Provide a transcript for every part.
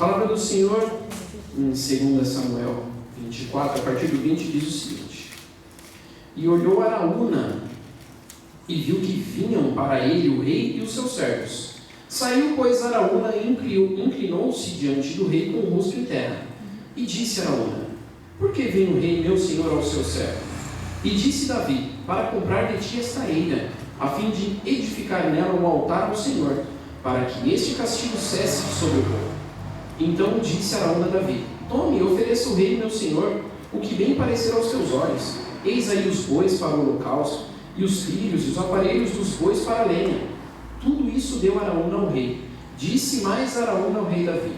A palavra do Senhor, em 2 Samuel 24, a partir do 20, diz o seguinte: E olhou Araúna, e viu que vinham para ele o rei e os seus servos. Saiu, pois, Araúna e inclinou-se diante do rei com o rosto em terra. E disse Araúna: Por que vem o rei, meu senhor, ao seu servo? E disse Davi: Para comprar de ti esta eira, a fim de edificar nela um altar ao Senhor, para que este castigo cesse sobre o povo. Então disse Araúna a Davi: Tome e ofereça o rei, meu senhor, o que bem parecer aos teus olhos. Eis aí os bois para o holocausto, e os filhos e os aparelhos dos bois para a lenha. Tudo isso deu Araúna ao rei. Disse mais Araúna ao rei Davi: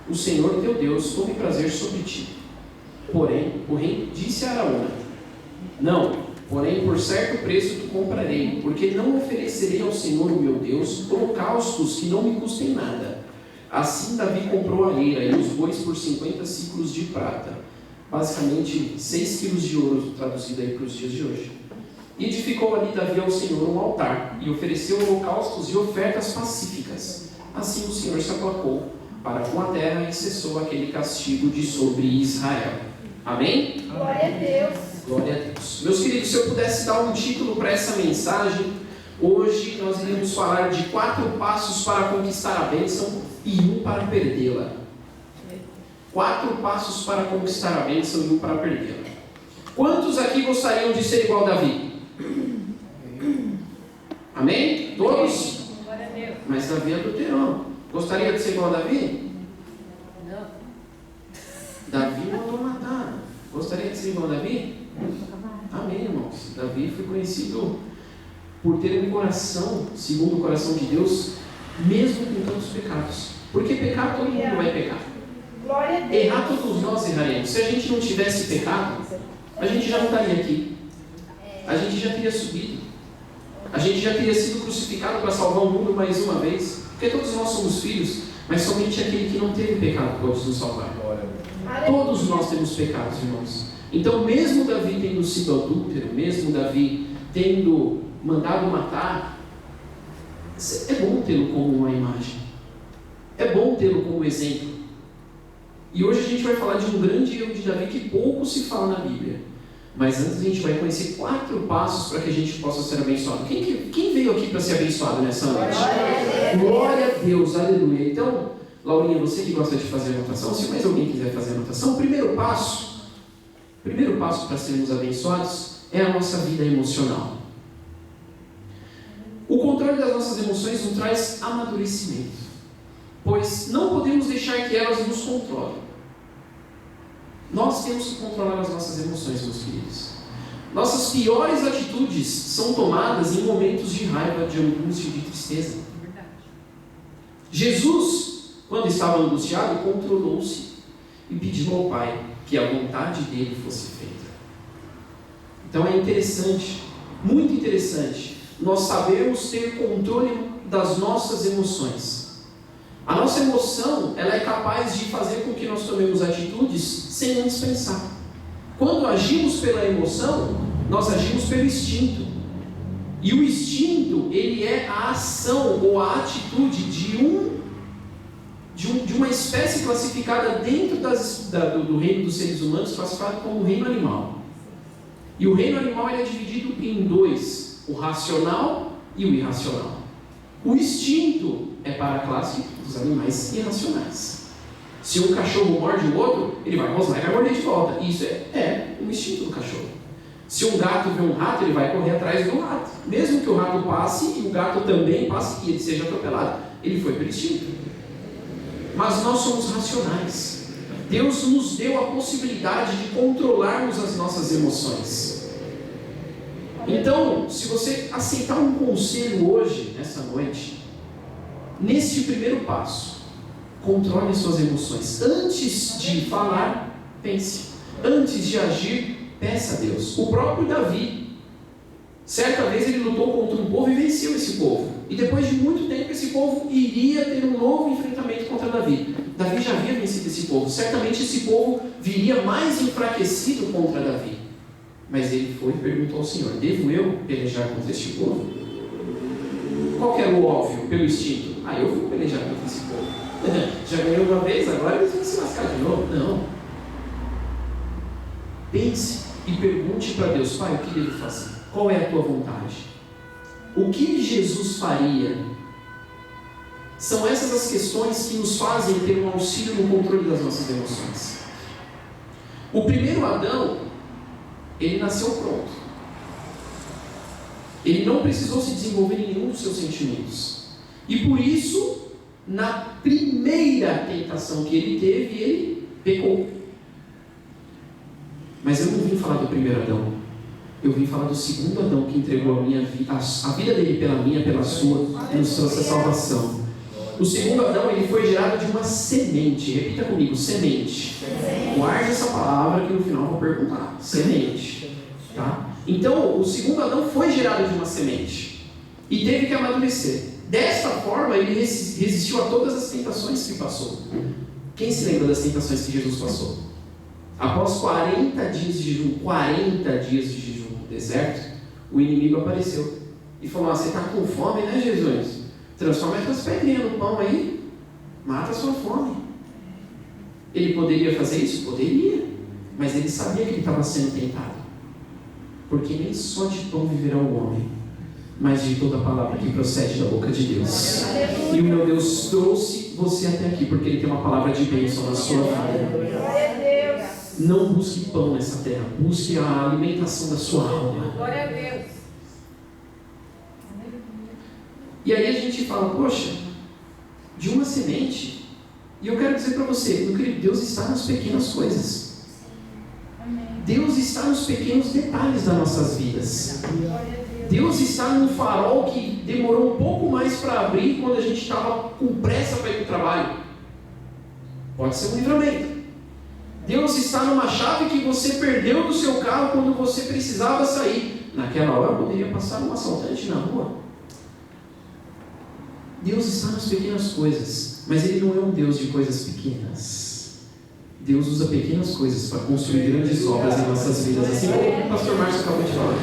O Senhor teu Deus tome prazer sobre ti. Porém, o rei disse a Araúna: Não, porém por certo preço te comprarei, porque não oferecerei ao Senhor o meu Deus holocaustos que não me custem nada. Assim Davi comprou a eira e os bois por 50 ciclos de prata, basicamente 6 quilos de ouro, traduzido aí para os dias de hoje. E edificou ali Davi ao Senhor um altar, e ofereceu holocaustos e ofertas pacíficas. Assim o Senhor se aplacou para com a terra e cessou aquele castigo de sobre Israel. Amém? Glória a Deus. Glória a Deus. Meus queridos, se eu pudesse dar um título para essa mensagem, hoje nós iremos falar de 4 passos para conquistar a bênção e 1 para perdê-la. 4 passos para conquistar a bênção e 1 para perdê-la. Quantos aqui gostariam de ser igual a Davi? Amém? Todos? Glória a Deus. Mas Davi adulterou. Gostaria de ser igual a Davi? Não. Davi mandou matar. Gostaria de ser igual a Davi? Amém, irmãos. Davi foi conhecido por ter um coração, segundo o coração de Deus, mesmo com tantos pecados. Porque pecar, todo mundo vai pecar. Glória a Deus. Errar, todos nós erraremos. Se a gente não tivesse pecado, a gente já não estaria aqui. A gente já teria subido. A gente já teria sido crucificado para salvar o mundo mais uma vez. Porque todos nós somos filhos, mas somente aquele que não teve pecado pode nos salvar. Todos nós temos pecados, irmãos. Então, mesmo Davi tendo sido adúltero, mesmo Davi tendo mandado matar, é bom tê-lo como uma imagem. É bom tê-lo como exemplo. E hoje a gente vai falar de um grande erro de Davi que pouco se fala na Bíblia. Mas antes a gente vai conhecer 4 passos para que a gente possa ser abençoado. Quem veio aqui para ser abençoado nessa noite? Glória a Deus, aleluia. Então, Laurinha, você que gosta de fazer anotação, se mais alguém quiser fazer anotação, o primeiro passo para sermos abençoados é a nossa vida emocional. O controle das nossas emoções nos traz amadurecimento, pois não podemos deixar que elas nos controlem. Nós temos que controlar as nossas emoções, meus queridos. Nossas piores atitudes são tomadas em momentos de raiva, de angústia e de tristeza. Jesus, quando estava angustiado, controlou-se e pediu ao Pai que a vontade dele fosse feita. Então é interessante, muito interessante, nós sabermos ter controle das nossas emoções. A nossa emoção, ela é capaz de fazer com que nós tomemos atitudes sem antes pensar. Quando agimos pela emoção, nós agimos pelo instinto. E o instinto, ele é a ação ou a atitude de uma espécie classificada dentro do reino dos seres humanos, classificado como o reino animal. E o reino animal ele é dividido em 2, o racional e o irracional. O instinto é para a classe dos animais irracionais. Se um cachorro morde o outro, ele vai rosnar e vai morder de volta. Isso é o instinto do cachorro. Se um gato vê um rato, ele vai correr atrás do rato. Mesmo que o rato passe e o gato também passe e ele seja atropelado. Ele foi pelo instinto. Mas nós somos racionais. Deus nos deu a possibilidade de controlarmos as nossas emoções. Então, se você aceitar um conselho hoje, nessa noite, nesse primeiro passo, controle as suas emoções. Antes de falar, pense. Antes de agir, peça a Deus. O próprio Davi, certa vez ele lutou contra um povo e venceu esse povo. E depois de muito tempo, esse povo iria ter um novo enfrentamento contra Davi. Davi já havia vencido esse povo. Certamente esse povo viria mais enfraquecido contra Davi. Mas ele foi e perguntou ao Senhor: devo eu pelejar contra este povo? Qual que era o óbvio, pelo instinto? Eu vou pelejar contra esse povo. Já ganhou uma vez, agora eles vão se lascar de novo. Não. Pense e pergunte para Deus: Pai, o que devo fazer? Qual é a tua vontade? O que Jesus faria? São essas as questões que nos fazem ter um auxílio no controle das nossas emoções. O primeiro Adão, ele nasceu pronto. Ele não precisou se desenvolver em nenhum dos seus sentimentos. E por isso, na primeira tentação que ele teve, ele pecou. Mas eu não vim falar do primeiro Adão. Eu vim falar do segundo Adão que entregou a vida dele pela minha, pela sua, e nos trouxe a salvação. O segundo Adão, ele foi gerado de uma semente. Repita comigo: semente. Guarde essa palavra que no final eu vou perguntar. Semente. Tá? Então, o segundo Adão foi gerado de uma semente e teve que amadurecer. Desta forma, ele resistiu a todas as tentações que passou. Quem se lembra das tentações que Jesus passou? Após 40 dias de jejum, 40 dias de jejum no deserto, o inimigo apareceu e falou: você está com fome, né, Jesus? Transforma as tuas pedrinhas no pão aí, mata a sua fome. Ele poderia fazer isso? Poderia, mas ele sabia que ele estava sendo tentado, porque nem só de pão viverá o homem, mas de toda a palavra que procede da boca de Deus. E o meu Deus trouxe você até aqui porque Ele tem uma palavra de bênção na sua vida. Não busque pão nessa terra, busque a alimentação da sua alma. Glória a Deus. E aí a gente fala: poxa, de uma semente. E eu quero dizer para você, meu querido, Deus está nas pequenas coisas. Deus está nos pequenos detalhes das nossas vidas. Deus está num farol que demorou um pouco mais para abrir quando a gente estava com pressa para ir para o trabalho. Pode ser um livramento. Deus está numa chave que você perdeu do seu carro quando você precisava sair. Naquela hora poderia passar um assaltante na rua. Deus está nas pequenas coisas, mas Ele não é um Deus de coisas pequenas. Deus usa pequenas coisas para construir grandes obras em nossas vidas, assim como o pastor Márcio acabou de falar.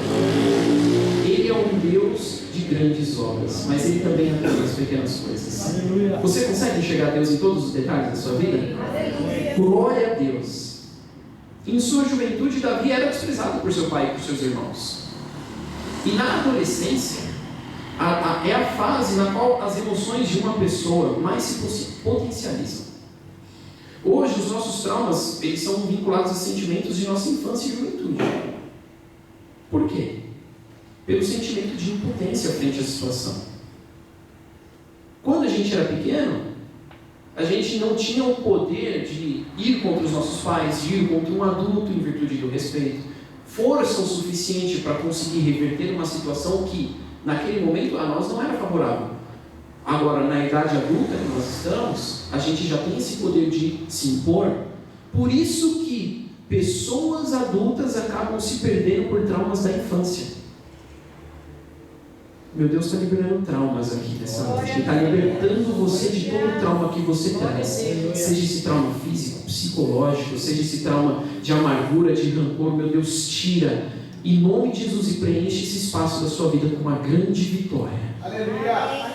Ele é um Deus de grandes obras, mas Ele também atua nas pequenas coisas. Você consegue enxergar Deus em todos os detalhes da sua vida? Glória a Deus. Em sua juventude, Davi era desprezado por seu pai e por seus irmãos. E na adolescência, é a fase na qual as emoções de uma pessoa mais se potencializam. Hoje, os nossos traumas, eles são vinculados a sentimentos de nossa infância e juventude. Por quê? Pelo sentimento de impotência frente à situação. Quando a gente era pequeno, a gente não tinha o poder de ir contra os nossos pais, de ir contra um adulto em virtude do respeito, força o suficiente para conseguir reverter uma situação que, naquele momento, a nós não era favorável. Agora, na idade adulta que nós estamos, a gente já tem esse poder de se impor. Por isso que pessoas adultas acabam se perdendo por traumas da infância. Meu Deus está liberando traumas aqui nessa noite. Ele está libertando você de todo o trauma que você traz. Seja esse trauma físico, psicológico, seja esse trauma de amargura, de rancor. Meu Deus, tira em nome de Jesus e preenche esse espaço da sua vida com uma grande vitória. Aleluia!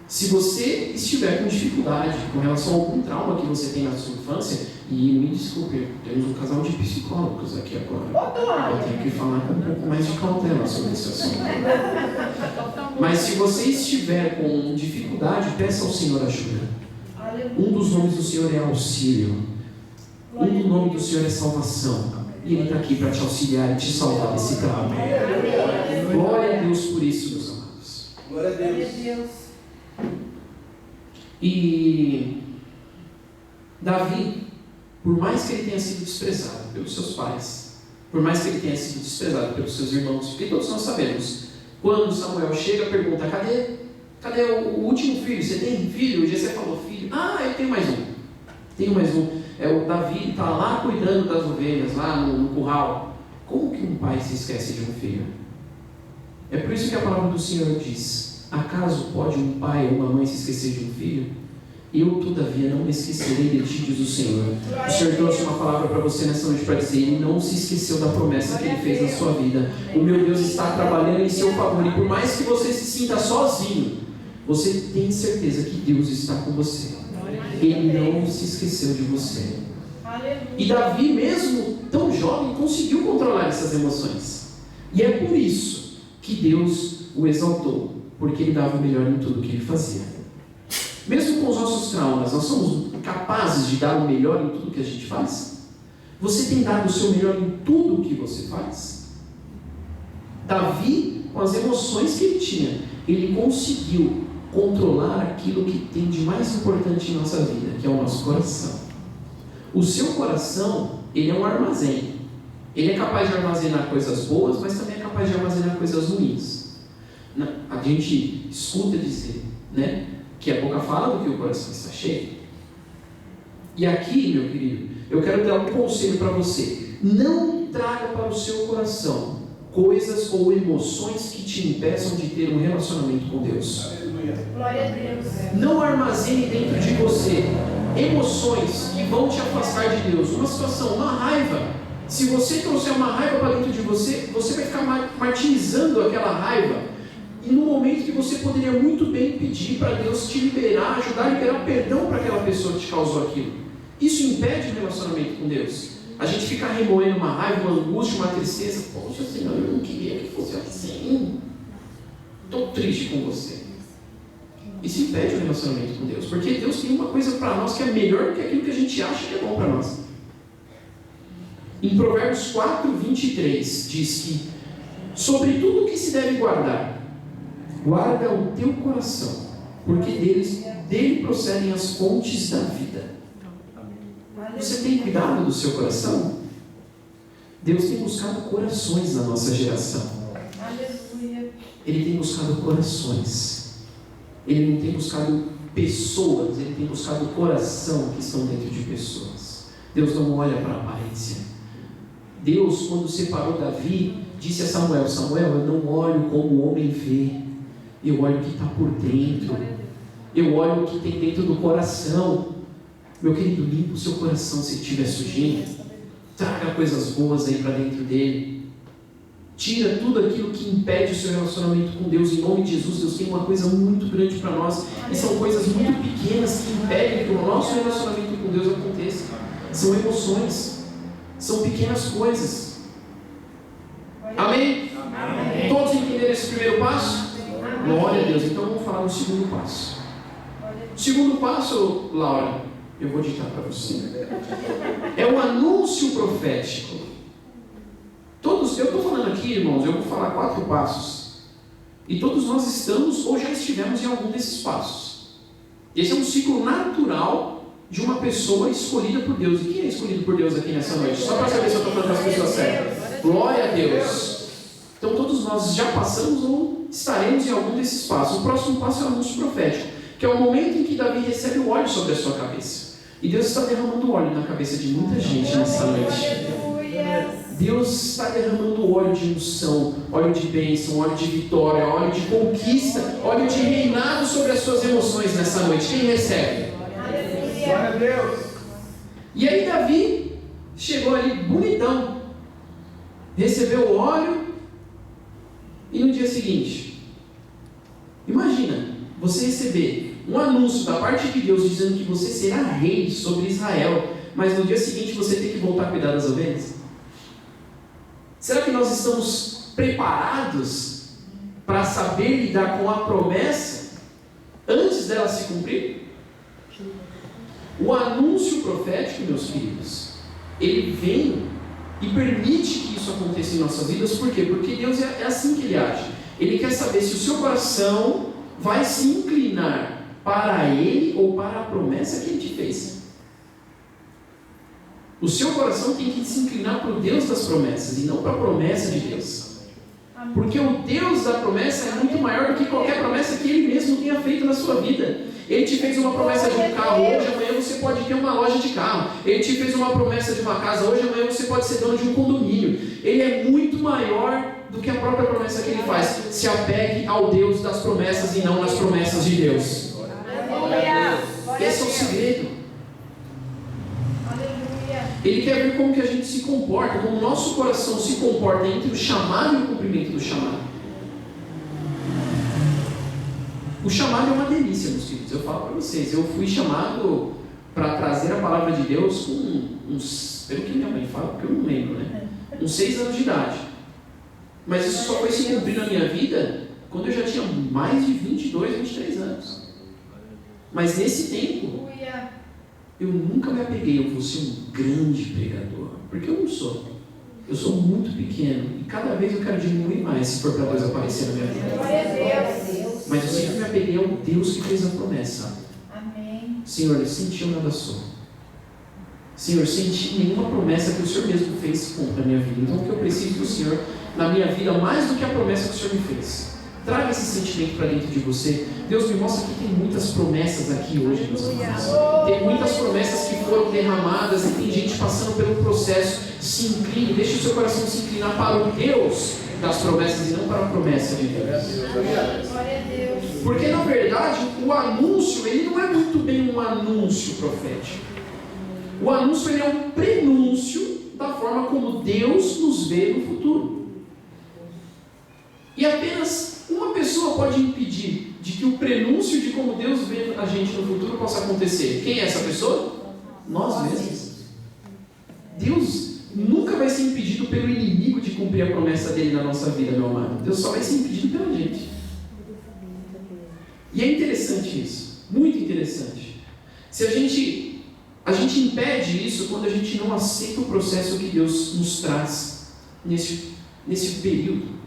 Se você estiver com dificuldade com relação a algum trauma que você tem na sua infância, e me desculpe, temos um casal de psicólogos aqui agora. Eu tenho que falar com um pouco mais de cautela sobre esse assunto. Mas se você estiver com dificuldade, peça ao Senhor ajuda. Um dos nomes do Senhor é auxílio. Um dos nomes do Senhor é salvação. E Ele está aqui para te auxiliar e te salvar desse trauma. Glória a Deus por isso, meus amados. Glória a Deus. E Davi, por mais que ele tenha sido desprezado pelos seus pais, por mais que ele tenha sido desprezado pelos seus irmãos, porque todos nós sabemos, quando Samuel chega, pergunta: cadê o último filho? Você tem filho? O Jessé falou: filho. Ah, eu tenho mais um. O Davi está lá cuidando das ovelhas, lá no curral. Como que um pai se esquece de um filho? É por isso que a palavra do Senhor diz: acaso pode um pai ou uma mãe se esquecer de um filho? Eu, todavia, não me esquecerei de ti, diz o Senhor. O Senhor trouxe uma palavra para você nessa noite para dizer: Ele não se esqueceu da promessa que Ele fez na sua vida. O meu Deus está trabalhando em seu favor. E por mais que você se sinta sozinho, você tem certeza que Deus está com você. Ele não se esqueceu de você. E Davi, mesmo tão jovem, conseguiu controlar essas emoções. E é por isso que Deus o exaltou, porque ele dava o melhor em tudo que ele fazia. Mesmo com os nossos traumas, nós somos capazes de dar o melhor em tudo que a gente faz? Você tem dado o seu melhor em tudo que você faz? Davi, com as emoções que ele tinha, ele conseguiu controlar aquilo que tem de mais importante em nossa vida, que é o nosso coração. O seu coração, ele é um armazém. Ele é capaz de armazenar coisas boas, mas também é capaz de armazenar coisas ruins. A gente escuta dizer, né, que a boca fala do que o coração está cheio. E aqui, meu querido, eu quero dar um conselho para você. Não traga para o seu coração coisas ou emoções que te impeçam de ter um relacionamento com Deus. Glória a Deus. Não armazene dentro de você emoções que vão te afastar de Deus. Uma situação, uma raiva. Se você trouxer uma raiva para dentro de você, você vai ficar martirizando aquela raiva. E no momento que você poderia muito bem pedir para Deus te liberar, ajudar a liberar perdão para aquela pessoa que te causou aquilo. Isso impede o relacionamento com Deus. A gente fica remoendo uma raiva, uma angústia, uma tristeza. Poxa, Senhor, eu não queria que fosse assim. Estou triste com você. Isso impede o relacionamento com Deus. Porque Deus tem uma coisa para nós que é melhor do que aquilo que a gente acha que é bom para nós. Em Provérbios 4, 23, diz que sobre tudo que se deve guardar, guarda o teu coração, porque dele procedem as fontes da vida. Você tem cuidado do seu coração? Deus tem buscado corações na nossa geração. Ele tem buscado corações. Ele não tem buscado pessoas, ele tem buscado o coração que estão dentro de pessoas. Deus não olha para a aparência. Deus, quando separou Davi, disse a Samuel: Samuel, eu não olho como o homem vê, eu olho o que está por dentro, eu olho o que tem dentro do coração. Meu querido, limpa o seu coração se ele estiver sujinho, traga coisas boas aí para dentro dele, tira tudo aquilo que impede o seu relacionamento com Deus. Em nome de Jesus, Deus tem uma coisa muito grande para nós, e são coisas muito pequenas que impedem que o nosso relacionamento com Deus aconteça. São emoções, são pequenas coisas. Amém? Amém. Todos entenderam esse primeiro passo? Glória a Deus. Então vamos falar do segundo passo. O segundo passo, Laura, eu vou ditar para você, é o anúncio profético. Eu estou falando aqui, irmãos, eu vou falar 4 passos, e todos nós estamos ou já estivemos em algum desses passos. Esse é um ciclo natural de uma pessoa escolhida por Deus. E quem é escolhido por Deus aqui nessa noite? Só para saber se eu estou falando das pessoas certas. Glória a Deus. Então todos nós já passamos ou estaremos em algum desses passos. O próximo passo é o anúncio profético, que é o momento em que Davi recebe o óleo sobre a sua cabeça. E Deus está derramando óleo na cabeça de muita gente nessa noite. Deus está derramando óleo de unção, óleo de bênção, óleo de vitória, óleo de conquista, óleo de reinado sobre as suas emoções nessa noite. Quem recebe? Glória a Deus. E aí Davi chegou ali bonitão, recebeu o óleo, e no dia seguinte, imagina você receber um anúncio da parte de Deus dizendo que você será rei sobre Israel, mas no dia seguinte você tem que voltar a cuidar das ovelhas. Será que nós estamos preparados para saber lidar com a promessa antes dela se cumprir? O anúncio profético, meus queridos, ele vem e permite que isso aconteça em nossas vidas. Por quê? Porque Deus é assim que Ele age. Ele quer saber se o seu coração vai se inclinar para Ele ou para a promessa que Ele te fez. O seu coração tem que se inclinar para o Deus das promessas e não para a promessa de Deus. Porque o Deus da promessa é muito maior do que qualquer promessa que Ele mesmo tenha feito na sua vida. Ele te fez uma promessa de um carro hoje, amanhã você pode ter uma loja de carro. Ele te fez uma promessa de uma casa hoje, amanhã você pode ser dono de um condomínio. Ele é muito maior do que a própria promessa que Ele faz. Se apegue ao Deus das promessas e não nas promessas de Deus. Esse é o segredo. Ele quer ver como que a gente se comporta, como o nosso coração se comporta entre o chamado e o cumprimento do chamado. O chamado é uma delícia, meus queridos. Eu falo para vocês, eu fui chamado para trazer a palavra de Deus com uns, pelo que minha mãe fala, porque eu não lembro, né? Uns 6 anos de idade. Mas isso só foi se cumprir na minha vida quando eu já tinha mais de 22, 23 anos. Mas nesse tempo, eu nunca me apeguei, eu vou ser um grande pregador. Porque eu não sou. Eu sou muito pequeno e cada vez eu quero diminuir mais se for para Deus aparecer na minha vida. Mas eu sempre me apeguei ao Deus que fez a promessa. Amém. Senhor, eu senti nada só. Senhor, senti nenhuma promessa que o Senhor mesmo fez contra a minha vida. Então o que eu preciso do Senhor na minha vida, mais do que a promessa que o Senhor me fez. Traga esse sentimento para dentro de você. Deus me mostra que tem muitas promessas aqui hoje, meus irmãos. Tem muitas promessas que foram derramadas e tem gente passando pelo processo. Se incline, deixe o seu coração se inclinar para o Deus das promessas e não para a promessa de Deus. Glória a Deus. Porque na verdade o anúncio, ele não é muito bem um anúncio profético. O anúncio, ele é um prenúncio da forma como Deus nos vê no futuro. E apenas uma pessoa pode impedir de que o prenúncio de como Deus vê a gente no futuro possa acontecer. Quem é essa pessoa? Nós mesmos. Deus nunca vai ser impedido pelo inimigo de cumprir a promessa dele na nossa vida, meu amado. Deus só vai ser impedido pela gente. E é interessante isso, muito interessante. Se a gente impede isso quando a gente não aceita o processo que Deus nos traz nesse período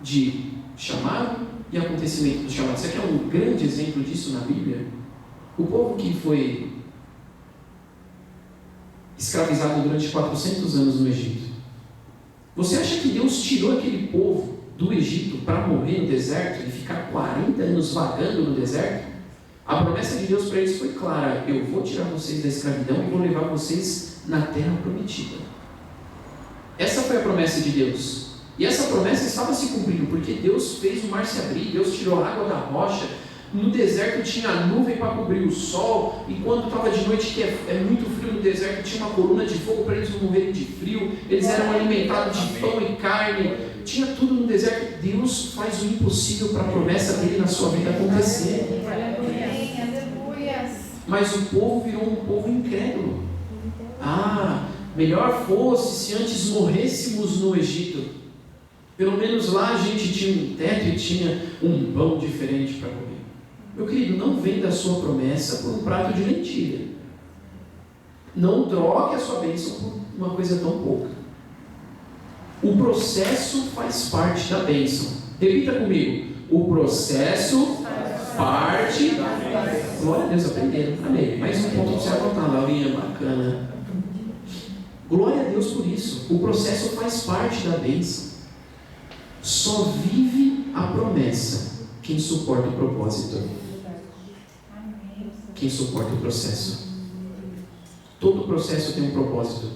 de chamado e acontecimento do chamado. Você quer um grande exemplo disso na Bíblia? O povo que foi escravizado durante 400 anos no Egito. Você acha que Deus tirou aquele povo do Egito para morrer no deserto e ficar 40 anos vagando no deserto? A promessa de Deus para eles foi clara: eu vou tirar vocês da escravidão e vou levar vocês na terra prometida. Essa foi a promessa de Deus. E essa promessa estava se cumprindo, porque Deus fez o mar se abrir, Deus tirou a água da rocha. No deserto tinha a nuvem para cobrir o sol, e quando estava de noite, que é muito frio no deserto, tinha uma coluna de fogo para eles não morrerem de frio. Eles eram alimentados de pão e carne, tinha tudo no deserto. Deus faz o impossível para a promessa dele na sua vida acontecer. Mas o povo virou um povo incrédulo. Melhor fosse se antes morrêssemos no Egito. Pelo menos lá a gente tinha um teto e tinha um pão diferente para comer. Meu querido, não venda a sua promessa por um prato de lentilha. Não troque a sua bênção por uma coisa tão pouca. O processo faz parte da bênção. Repita comigo. O processo parte da bênção. Glória a Deus, aprenderam. Amém. Mais um ponto para você anotar, Laurinha, bacana. Glória a Deus por isso. O processo faz parte da bênção. Só vive a promessa quem suporta o propósito. Quem suporta o processo. Todo processo tem um propósito.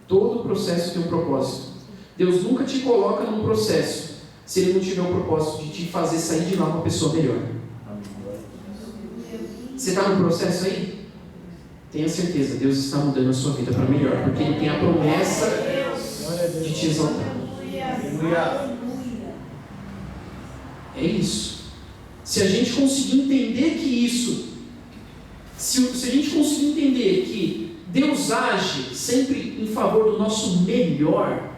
Todo processo tem um propósito. Deus nunca te coloca num processo se Ele não tiver o propósito de te fazer sair de lá uma pessoa melhor. Você está no processo aí? Tenha certeza, Deus está mudando a sua vida para melhor, porque Ele tem a promessa de te exaltar. É isso. Se a gente conseguir entender que isso, se a gente conseguir entender que Deus age sempre em favor do nosso melhor,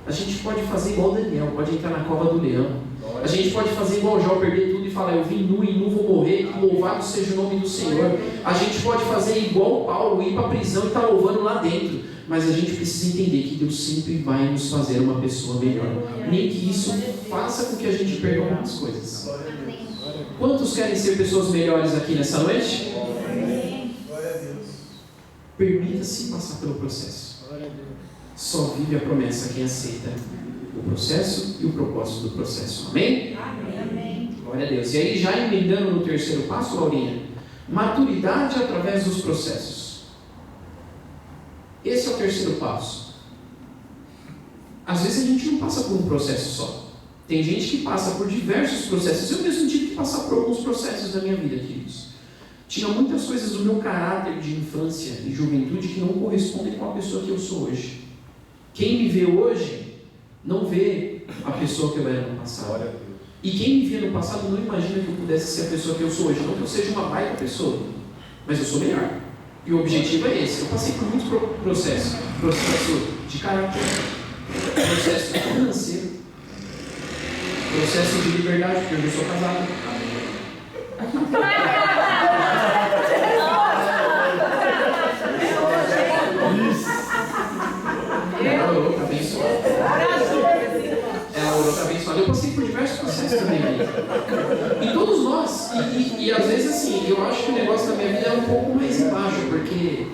a gente pode fazer igual Daniel, pode entrar na cova do leão. A gente pode fazer igual Jó, perder tudo e falar: eu vim nu e nu vou morrer, que louvado seja o nome do Senhor. A gente pode fazer igual Paulo, ir para a prisão e estar louvando lá dentro. Mas a gente precisa entender que Deus sempre vai nos fazer uma pessoa melhor. Nem que isso faça com que a gente perca algumas coisas. Quantos querem ser pessoas melhores aqui nessa noite? Permita-se passar pelo processo. Só vive a promessa quem aceita o processo e o propósito do processo. Amém? Amém. Glória a Deus. E aí, já emendando no terceiro passo, Laurinha, maturidade através dos processos. Esse é o terceiro passo. Às vezes a gente não passa por um processo só. Tem gente que passa por diversos processos. Eu mesmo tive que passar por alguns processos da minha vida, queridos. Tinha muitas coisas do meu caráter de infância e juventude que não correspondem com a pessoa que eu sou hoje. Quem me vê hoje não vê a pessoa que eu era no passado. E quem me via no passado não imagina que eu pudesse ser a pessoa que eu sou hoje. Não que eu seja uma baita pessoa, mas eu sou melhor. E o objetivo é esse. Eu passei por muitos processos. Processo de caráter, processo financeiro, processo de liberdade, porque eu já sou casado. Ela orou para abençoar. Ela orou para abençoar. Eu passei por diversos processos também. E todos nós, e às vezes assim, eu acho que o negócio da minha vida é um pouco mais embaixo, porque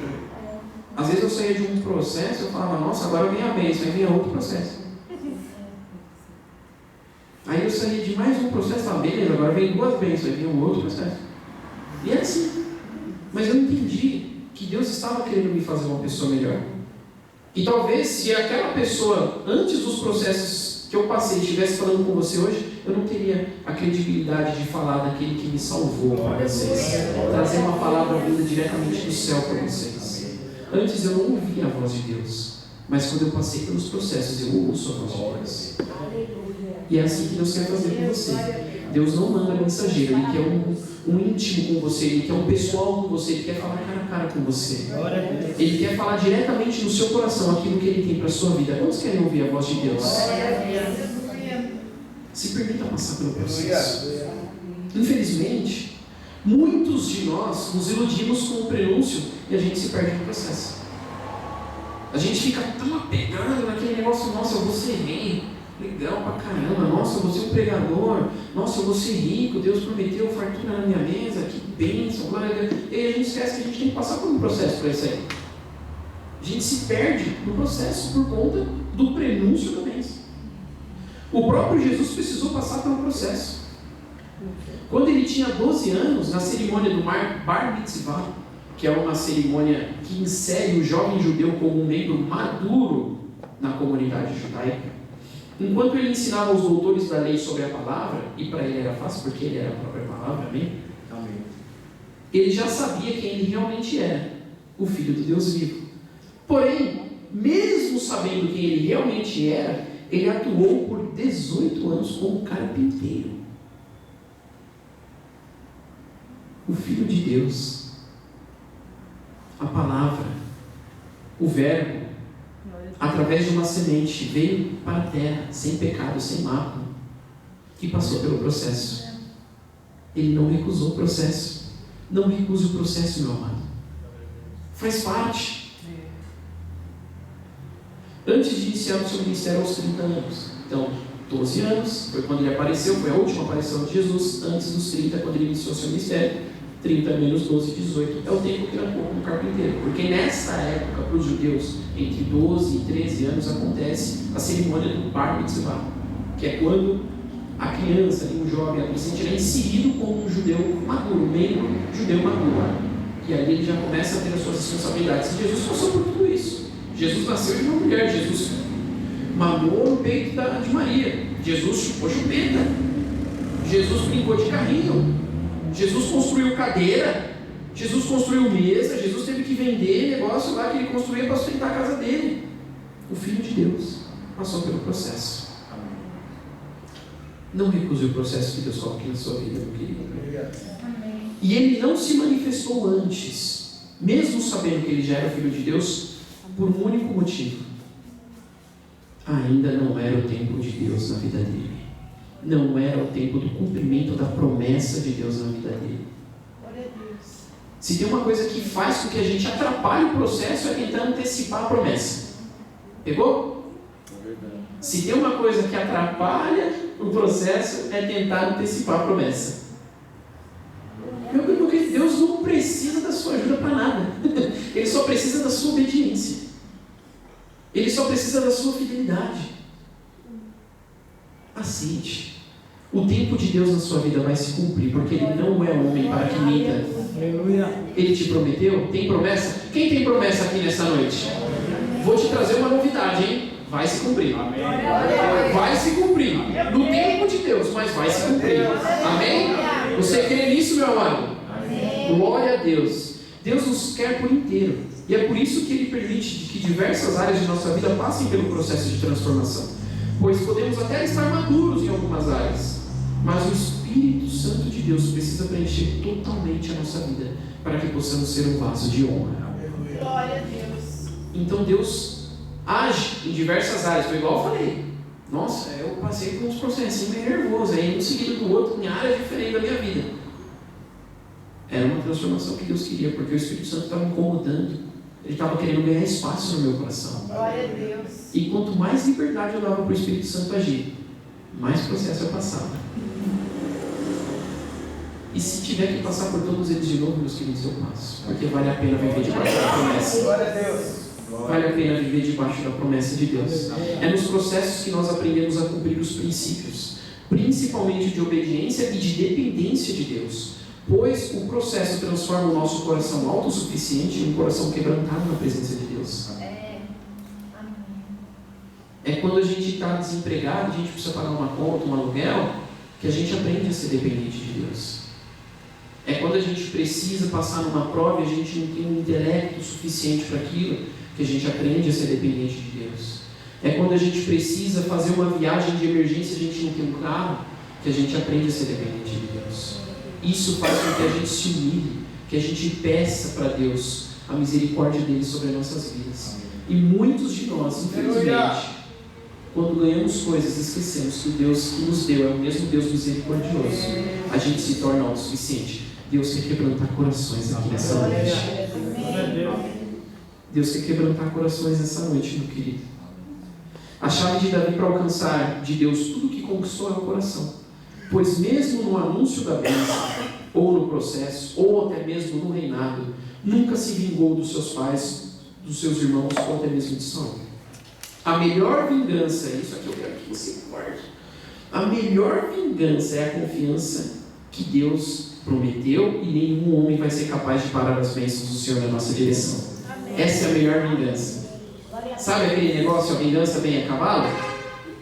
às vezes eu saía de um processo e eu falava, nossa, agora vem a bênção, aí vinha outro processo. Aí eu saía de mais um processo e falava, beleza, agora vem duas bênçãos, aí vinha um outro processo. E é assim. Mas eu entendi que Deus estava querendo me fazer uma pessoa melhor. E talvez se aquela pessoa, antes dos processos que eu passei, estivesse falando com você hoje, eu não teria a credibilidade de falar daquele que me salvou para vocês. Trazer uma palavra vinda diretamente do céu para vocês. Antes eu não ouvia a voz de Deus, mas quando eu passei pelos processos, eu ouço a voz de Deus. E é assim que Deus quer fazer com você. Deus não manda mensageiro, Ele quer um íntimo com você, Ele quer um pessoal com você, Ele quer falar cara a cara com você. Ele quer falar diretamente no seu coração aquilo que Ele tem para a sua vida. Quantos querem ouvir a voz de Deus? Se permita passar pelo processo. Infelizmente, muitos de nós nos iludimos com o prenúncio e a gente se perde no processo. A gente fica tão apegado naquele negócio, nossa, eu vou ser rei. Legal pra caramba, nossa, eu vou ser um pregador, nossa, eu vou ser rico, Deus prometeu fartura na minha mesa, que bênção, glória a Deus. E aí a gente esquece que a gente tem que passar por um processo para isso aí. A gente se perde no processo por conta do prenúncio da bênção. O próprio Jesus precisou passar pelo processo. Quando ele tinha 12 anos, na cerimônia do Bar Mitzvah, que é uma cerimônia que insere o jovem judeu como um membro maduro na comunidade judaica, enquanto ele ensinava aos doutores da lei sobre a palavra, e para ele era fácil porque ele era a própria palavra, amém? Ele já sabia quem ele realmente era, o Filho do Deus vivo. Porém, mesmo sabendo quem ele realmente era, ele atuou por 18 anos como carpinteiro. O Filho de Deus, a palavra, o verbo, através de uma semente, veio para a terra, sem pecado, sem mácula, e passou pelo processo. Ele não recusou o processo. Não recuse o processo, meu amado. Faz parte. Antes de iniciar o seu ministério aos 30 anos. Então, 12 anos, foi quando ele apareceu, foi a última aparição de Jesus, antes dos 30, quando ele iniciou o seu ministério. 30 menos 12, 18, é o tempo que ele atuou como carpinteiro. Porque nessa época, para os judeus, entre 12 e 13 anos, acontece a cerimônia do Bar Mitzvah, que é quando a criança, um jovem, adolescente, é inserido como um judeu maduro, membro judeu maduro. E aí ele já começa a ter as suas responsabilidades. E Jesus passou por tudo isso. Jesus nasceu de uma mulher, Jesus mamou no peito de Maria, Jesus chupou chupeta, Jesus brincou de carrinho, Jesus construiu cadeira, Jesus construiu mesa, Jesus teve que vender negócio lá que ele construía para sustentar a casa dele. O Filho de Deus passou pelo processo. Não recuse o processo que Deus coloca na sua vida, meu querido. E ele não se manifestou antes, mesmo sabendo que ele já era Filho de Deus, por um único motivo. Ainda não era o tempo de Deus na vida dele. Não era o tempo do cumprimento da promessa de Deus na vida dele. Se tem uma coisa que faz com que a gente atrapalhe o processo é tentar antecipar a promessa. Pegou? Se tem uma coisa que atrapalha o processo é tentar antecipar a promessa. Porque Deus não precisa da sua ajuda para nada. Ele só precisa da sua obediência. Ele só precisa da sua fidelidade. Aceite. O tempo de Deus na sua vida vai se cumprir, porque Ele não é homem para que minta. Ele te prometeu? Tem promessa? Quem tem promessa aqui nessa noite? Vou te trazer uma novidade, hein? Vai se cumprir. Vai se cumprir. No tempo de Deus, mas vai se cumprir. Amém? Você crê nisso, meu amado? Glória a Deus. Deus nos quer por inteiro. E é por isso que Ele permite que diversas áreas de nossa vida passem pelo processo de transformação. Pois podemos até estar maduros em algumas áreas, Mas o Espírito Santo de Deus precisa preencher totalmente a nossa vida para que possamos ser um vaso de honra. Glória a Deus. Então Deus age em diversas áreas. Foi igual eu falei. Nossa, eu passei por uns processos meio nervosos, aí um seguido do outro, em áreas diferentes da minha vida. Era uma transformação que Deus queria, porque o Espírito Santo estava me incomodando. Ele estava querendo ganhar espaço no meu coração. Glória a Deus. E quanto mais liberdade eu dava para o Espírito Santo agir, mais processo eu passava. E se tiver que passar por todos eles de novo, meus queridos, eu passo. Porque vale a pena viver debaixo da promessa. Glória a Deus. Vale a pena viver debaixo da promessa de Deus. É nos processos que nós aprendemos a cumprir os princípios, principalmente de obediência e de dependência de Deus. Pois o processo transforma o nosso coração autossuficiente em um coração quebrantado na presença de Deus. É quando a gente está desempregado, a gente precisa pagar uma conta, um aluguel, que a gente aprende a ser dependente de Deus. É quando a gente precisa passar numa prova e a gente não tem um intelecto suficiente para aquilo, que a gente aprende a ser dependente de Deus. É quando a gente precisa fazer uma viagem de emergência e a gente não tem um carro, que a gente aprende a ser dependente de Deus. Isso faz com que a gente se humilhe, que a gente peça para Deus a misericórdia dele sobre as nossas vidas. E muitos de nós, infelizmente, quando ganhamos coisas, esquecemos que o Deus que nos deu é o mesmo Deus misericordioso. A gente se torna autossuficiente. Deus quer quebrantar corações aqui nessa noite. Deus quer quebrantar corações nessa noite, meu querido. A chave de Davi para alcançar de Deus tudo que conquistou é o coração. Pois mesmo no anúncio da bênção, ou no processo, ou até mesmo no reinado, nunca se vingou dos seus pais, dos seus irmãos, ou até mesmo de Saul. A melhor vingança, isso aqui eu quero que você guarde. A melhor vingança é a confiança que Deus prometeu e nenhum homem vai ser capaz de parar as bênçãos do Senhor na nossa direção. Essa é a melhor vingança. Sabe aquele negócio, a vingança vem a cavalo?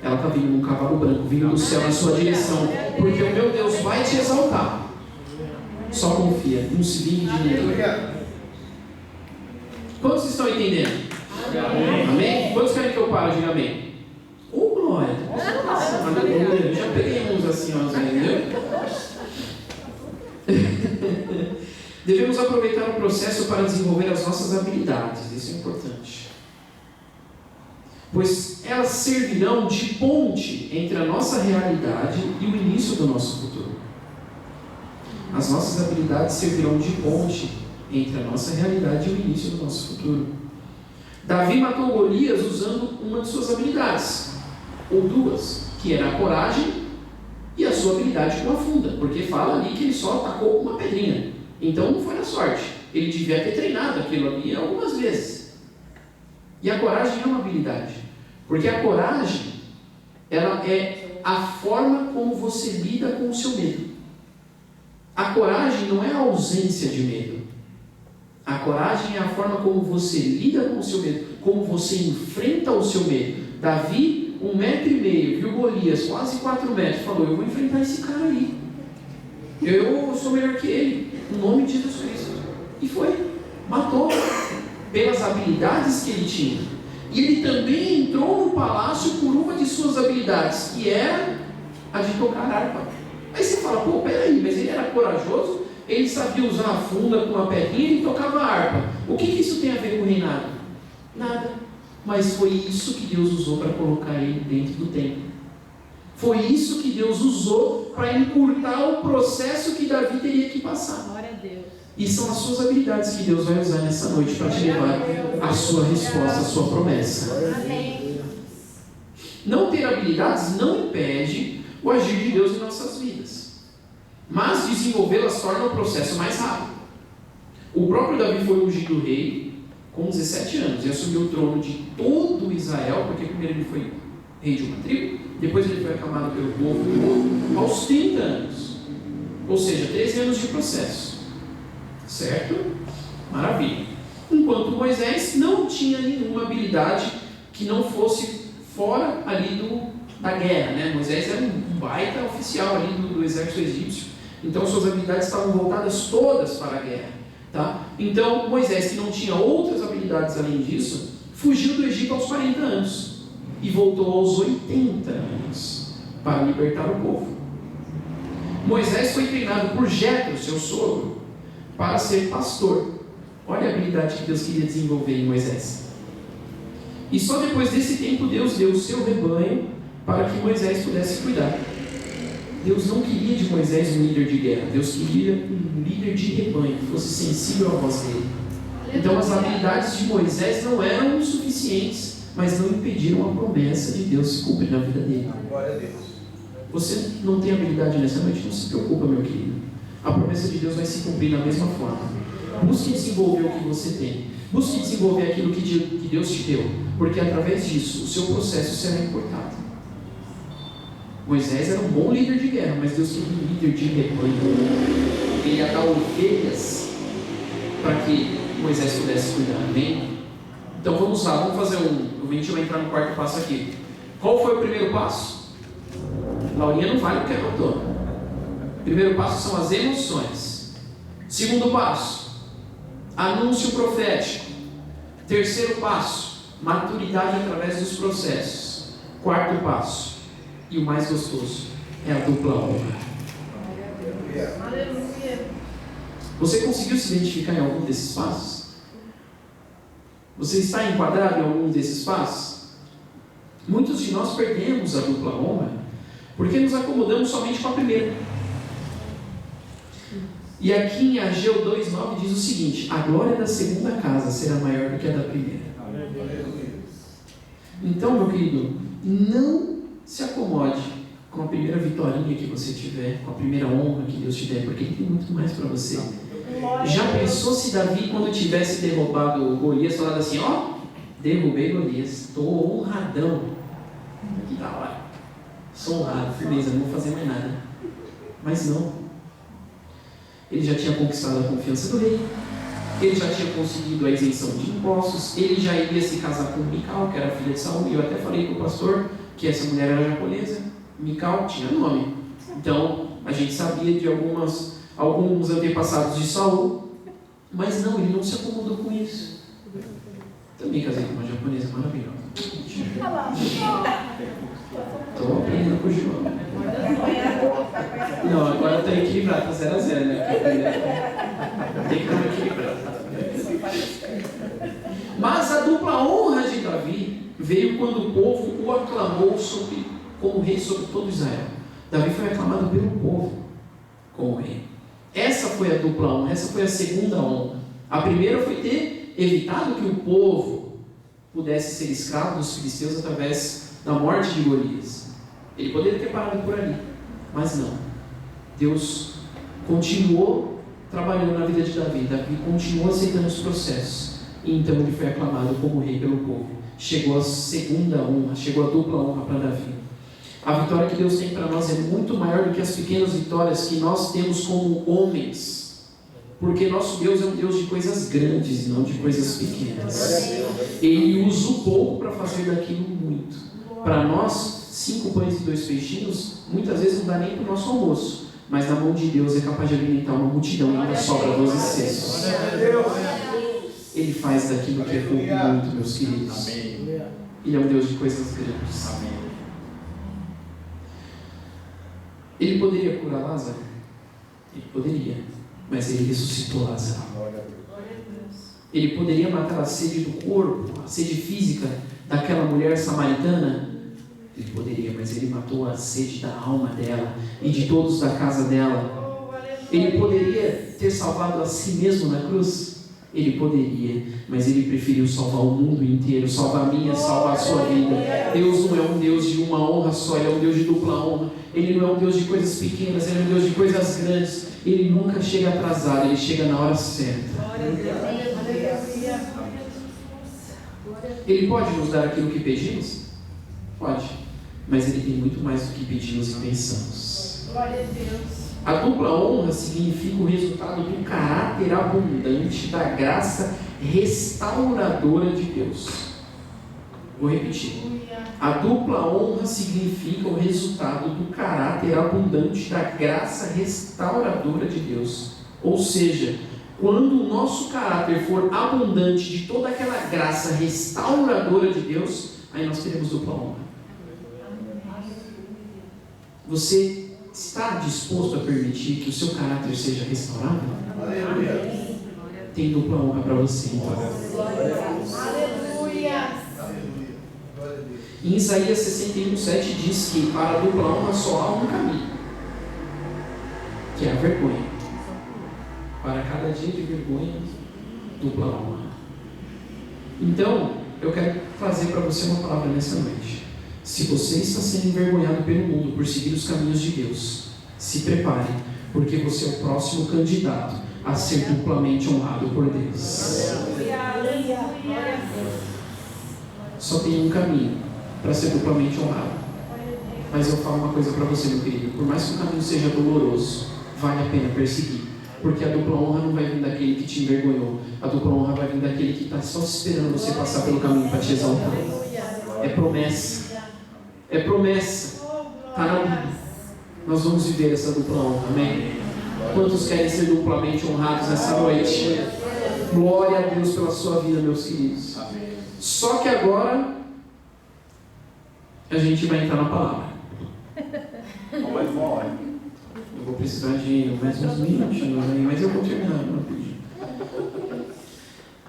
Ela está vindo num cavalo branco, vindo do céu na sua direção. Porque o meu Deus vai te exaltar. Só confia, não se vingue de ninguém. Quantos estão entendendo? Amém? Quantos querem que eu pare? Diga amém. Ô, glória! Eu já peguei uns assim, ó, entendeu? Devemos aproveitar o processo para desenvolver as nossas habilidades. Isso é importante. Pois elas servirão de ponte entre a nossa realidade e o início do nosso futuro. As nossas habilidades servirão de ponte entre a nossa realidade e o início do nosso futuro. Davi matou Golias usando uma de suas habilidades, ou duas, que era a coragem e a sua habilidade com a funda, porque fala ali que ele só atacou com uma pedrinha. Então não foi na sorte. Ele devia ter treinado aquilo ali algumas vezes. E a coragem é uma habilidade. Porque a coragem, ela é a forma como você lida com o seu medo. A coragem não é a ausência de medo. A coragem é a forma como você lida com o seu medo, como você enfrenta o seu medo. Davi, 1,5 metros, viu Golias, quase 4 metros, falou, eu vou enfrentar esse cara aí. Eu sou melhor que ele, no nome de Jesus Cristo. E foi, matou, pelas habilidades que ele tinha. E ele também entrou no palácio por uma de suas habilidades, que era a de tocar harpa. Aí você fala, pô, peraí, mas ele era corajoso, ele sabia usar a funda com uma pedrinha e ele tocava a harpa. O que isso tem a ver com o reinado? Nada. Mas foi isso que Deus usou para colocar ele dentro do templo. Foi isso que Deus usou para encurtar o processo que Davi teria que passar. Glória a Deus. E são as suas habilidades que Deus vai usar nessa noite para te levar à sua resposta, à sua promessa. Amém. Não ter habilidades não impede o agir de Deus em nossas vidas, mas desenvolvê-las torna o processo mais rápido. O próprio Davi foi ungido rei com 17 anos e assumiu o trono de todo Israel, porque primeiro ele foi rei de uma tribo, depois ele foi aclamado pelo povo aos 30 anos, ou seja, 13 anos de processo. Certo? Maravilha. Enquanto Moisés não tinha nenhuma habilidade que não fosse fora ali da guerra, né? Moisés era um baita oficial ali do exército egípcio, então suas habilidades estavam voltadas todas para a guerra, tá? Então Moisés, que não tinha outras habilidades além disso, fugiu do Egito aos 40 anos e voltou aos 80 anos para libertar o povo. Moisés foi treinado por Jetro, seu sogro, para ser pastor. Olha a habilidade que Deus queria desenvolver em Moisés. E só depois desse tempo Deus deu o seu rebanho para que Moisés pudesse cuidar. Deus não queria de Moisés um líder de guerra. Deus queria um líder de rebanho que fosse sensível à voz dele. Então as habilidades de Moisés não eram suficientes, mas não impediram a promessa de Deus se cumprir na vida dele. Glória a Deus. Você não tem habilidade nessa noite? Não se preocupa, meu querido. A promessa de Deus vai se cumprir da mesma forma. Busque desenvolver o que você tem. Busque desenvolver aquilo que Deus te deu. Porque através disso, o seu processo será importado. Moisés era um bom líder de guerra, mas Deus queria um líder de rebanho. Ele ia dar ovelhas para que Moisés pudesse cuidar. Amém? Então vamos lá, vamos fazer a gente vai entrar no quarto passo aqui. Qual foi o primeiro passo? Laurinha não vale porque ela matou. Primeiro passo são as emoções. Segundo passo, anúncio profético. Terceiro passo, maturidade através dos processos. Quarto passo, e o mais gostoso, é a dupla honra. Aleluia. Você conseguiu se identificar em algum desses passos? Você está enquadrado em algum desses passos? Muitos de nós perdemos a dupla honra porque nos acomodamos somente com a primeira. E aqui em Ageu 2,9 diz o seguinte: a glória da segunda casa será maior do que a da primeira. Então, meu querido, não se acomode com a primeira vitorinha que você tiver, com a primeira honra que Deus te der, porque Ele tem muito mais para você. Já pensou se Davi, quando tivesse derrubado Golias, falado assim: ó, derrubei Golias, estou honradão. Que da hora. Sou honrado, firmeza, não vou fazer mais nada. Mas não. Ele já tinha conquistado a confiança do rei. Ele já tinha conseguido a isenção de impostos. Ele já iria se casar com Mical, que era filha de Saul. E eu até falei para o pastor que essa mulher era japonesa. Mical tinha nome. Então, a gente sabia de alguns antepassados de Saul. Mas não, ele não se acomodou com isso. Também casei com uma japonesa maravilhosa. Estou aprendendo com o João. Não, agora está equilibrado, está 0-0, né? Tem que estar equilibrado. Mas a dupla honra de Davi veio quando o povo o aclamou como rei sobre todo Israel. Davi foi aclamado pelo povo como rei. Essa foi a dupla honra, essa foi a segunda honra. A primeira foi ter evitado que o povo pudesse ser escravo dos filisteus através da morte de Golias. Ele poderia ter parado por ali, mas não. Deus continuou trabalhando na vida de Davi. Davi continuou aceitando os processos. E então ele foi aclamado como rei pelo povo. Chegou a segunda honra, chegou a dupla honra para Davi. A vitória que Deus tem para nós é muito maior do que as pequenas vitórias que nós temos como homens. Porque nosso Deus é um Deus de coisas grandes e não de coisas pequenas. Ele usa o pouco para fazer daquilo muito. Para nós, 5 pães e 2 peixinhos, muitas vezes não dá nem para o nosso almoço. Mas na mão de Deus é capaz de alimentar uma multidão e ainda sobra 12 cestos. Ele faz daquilo que é pouco muito, meus queridos. Ele é um Deus de coisas grandes. Ele poderia curar Lázaro? Ele poderia. Mas ele ressuscitou Lázaro. Ele poderia matar a sede do corpo, a sede física daquela mulher samaritana? Ele poderia, mas ele matou a sede da alma dela e de todos da casa dela. Ele poderia ter salvado a si mesmo na cruz? Ele poderia, mas ele preferiu salvar o mundo inteiro, salvar a minha, salvar a sua vida. Deus não é um Deus de uma honra só, Ele é um Deus de dupla honra. Ele não é um Deus de coisas pequenas, Ele é um Deus de coisas grandes. Ele nunca chega atrasado, Ele chega na hora certa. Ele pode nos dar aquilo que pedimos? Pode, mas Ele tem muito mais do que pedimos e pensamos. Glória a Deus. A dupla honra significa o resultado do caráter abundante da graça restauradora de Deus. Vou repetir. A dupla honra significa o resultado do caráter abundante da graça restauradora de Deus. Ou seja, quando o nosso caráter for abundante de toda aquela graça restauradora de Deus, aí nós teremos dupla honra. Você está disposto a permitir que o seu caráter seja restaurado? Aleluia. Tem dupla honra para você. Aleluia. Em Isaías 61:7 diz que para a dupla honra só há um caminho, que é a vergonha. Para cada dia de vergonha, dupla honra. Então, eu quero trazer para você uma palavra nessa noite. Se você está sendo envergonhado pelo mundo por seguir os caminhos de Deus, se prepare, porque você é o próximo candidato a ser duplamente honrado por Deus. Só tem um caminho para ser duplamente honrado. Mas eu falo uma coisa para você, meu querido. Por mais que o caminho seja doloroso, vale a pena perseguir. Porque a dupla honra não vai vir daquele que te envergonhou. A dupla honra vai vir daquele que está só esperando você passar pelo caminho para te exaltar. É promessa. É promessa. Está na Bíblia. Nós vamos viver essa dupla honra. Amém? Quantos querem ser duplamente honrados nessa noite? Glória a Deus pela sua vida, meus queridos. Só que agora a gente vai entrar na palavra. Eu vou precisar de mais uns minutos, mas eu vou terminar rapidinho.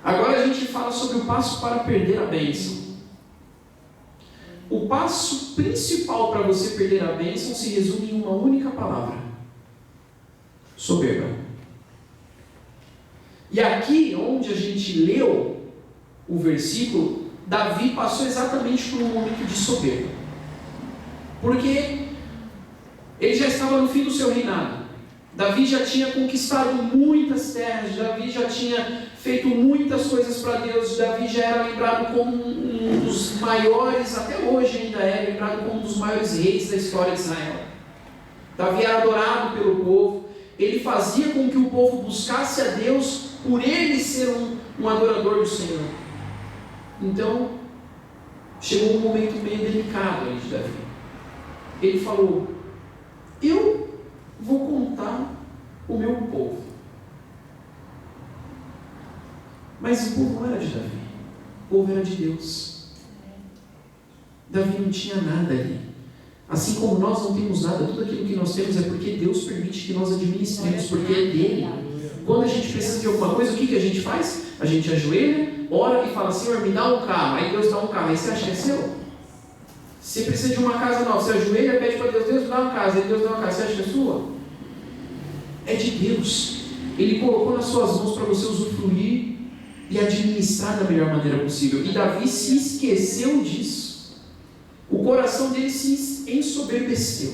Agora a gente fala sobre o passo para perder a bênção. O passo principal para você perder a bênção se resume em uma única palavra: soberba. E aqui, onde a gente leu o versículo, Davi passou exatamente por um momento de soberba. Porque ele já estava no fim do seu reinado. Davi já tinha conquistado muitas terras, Davi já tinha feito muitas coisas para Deus, Davi já era lembrado como um dos maiores, até hoje ainda é lembrado como um dos maiores reis da história de Israel. Davi era adorado pelo povo, ele fazia com que o povo buscasse a Deus por ele ser um adorador do Senhor. Então, chegou um momento meio delicado aí de Davi. Ele falou: eu vou contar o meu povo. Mas o povo não era de Davi, o povo era de Deus. Davi não tinha nada ali. Assim como nós não temos nada, tudo aquilo que nós temos é porque Deus permite que nós administremos, porque é dele. Quando a gente precisa de alguma coisa, o que a gente faz? A gente ajoelha, ora e fala: Senhor, me dá um carro. Aí Deus dá um carro. Aí você acha que é seu? Se precisa de uma casa nova, você ajoelha e pede para Deus: Deus, me dá uma casa. Aí Deus dá uma casa. Você acha que é sua? É de Deus. Ele colocou nas suas mãos para você usufruir e administrar da melhor maneira possível. E Davi se esqueceu disso. O coração dele se ensoberbeceu.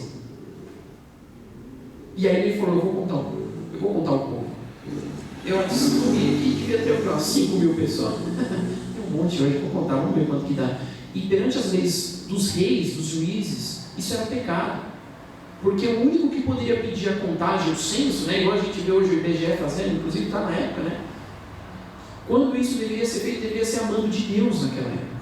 E aí ele falou: eu vou contar um pouco. Eu assumi aqui que devia ter umas 5 mil pessoas. Tem um monte hoje, vou contar, vamos ver quanto que dá. E perante as leis dos reis, dos juízes, isso era pecado. Porque o único que poderia pedir a contagem, o censo, né, igual a gente vê hoje o IBGE fazendo, inclusive está na época, né? Quando isso deveria ser feito, deveria ser a mando de Deus naquela época.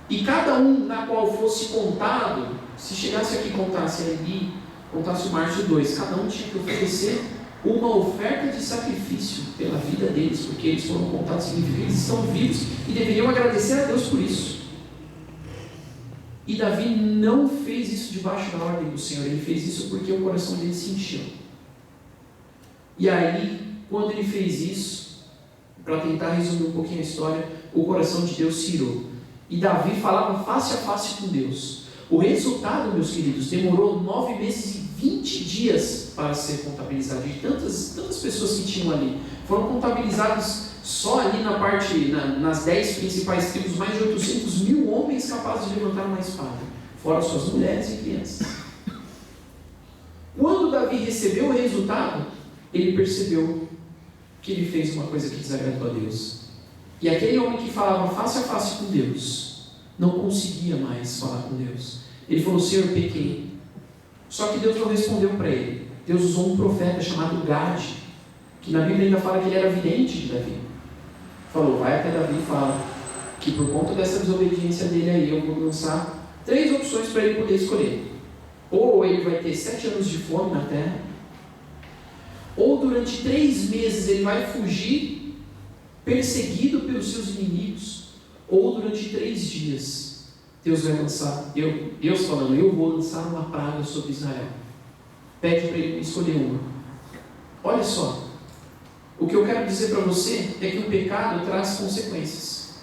E cada um na qual fosse contado, se chegasse aqui e contasse a Eli, contasse o Márcio 2, cada um tinha que oferecer uma oferta de sacrifício pela vida deles, porque eles foram contados, significa que eles estão vivos e deveriam agradecer a Deus por isso. E Davi não fez isso debaixo da ordem do Senhor, ele fez isso porque o coração dele se encheu. E aí, quando ele fez isso, para tentar resumir um pouquinho a história, o coração de Deus se irou. E Davi falava face a face com Deus. O resultado, meus queridos, demorou 9 meses e 20 dias para ser contabilizado. De tantas pessoas que tinham ali. Foram contabilizados só ali na parte, nas 10 principais tribos, mais de 800 mil homens capazes de levantar uma espada, fora suas mulheres e crianças. Quando Davi recebeu o resultado, ele percebeu que ele fez uma coisa que desagradou a Deus. E aquele homem que falava face a face com Deus, não conseguia mais falar com Deus. Ele falou: Senhor, pequei. Só que Deus não respondeu para ele. Deus usou um profeta chamado Gade, que na Bíblia ainda fala que ele era vidente de Davi. Falou: vai até Davi e fala que por conta dessa desobediência dele aí, eu vou lançar 3 opções para ele poder escolher. Ou ele vai ter 7 anos de fome na terra, ou durante 3 meses ele vai fugir, perseguido pelos seus inimigos, ou durante 3 dias Deus vai lançar, Deus falando: eu vou lançar uma praga sobre Israel. pede para ele escolher uma. Olha só, o que eu quero dizer para você é que o pecado traz consequências.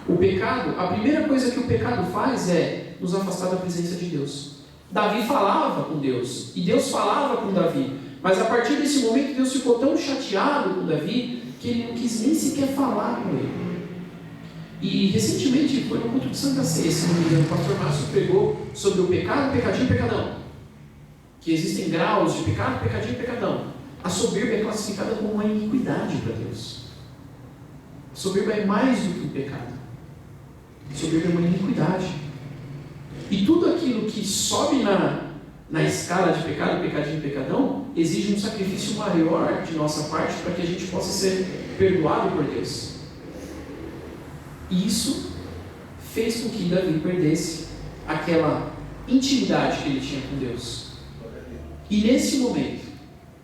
O pecado, a primeira coisa que o pecado faz é nos afastar da presença de Deus. Davi falava com Deus, e Deus falava com Davi, mas a partir desse momento Deus ficou tão chateado com Davi que ele não quis nem sequer falar com ele. E recentemente foi no culto de Santa Ceia, se não me engano, o pastor Márcio pregou sobre o pecado, pecadinho e pecadão. Que existem graus de pecado, pecadinho e pecadão. A soberba é classificada como uma iniquidade para Deus. A soberba é mais do que o pecado. A soberba é uma iniquidade. E tudo aquilo que sobe na escala de pecado, pecadinho e pecadão, exige um sacrifício maior de nossa parte para que a gente possa ser perdoado por Deus. E isso fez com que Davi perdesse aquela intimidade que ele tinha com Deus. E nesse momento,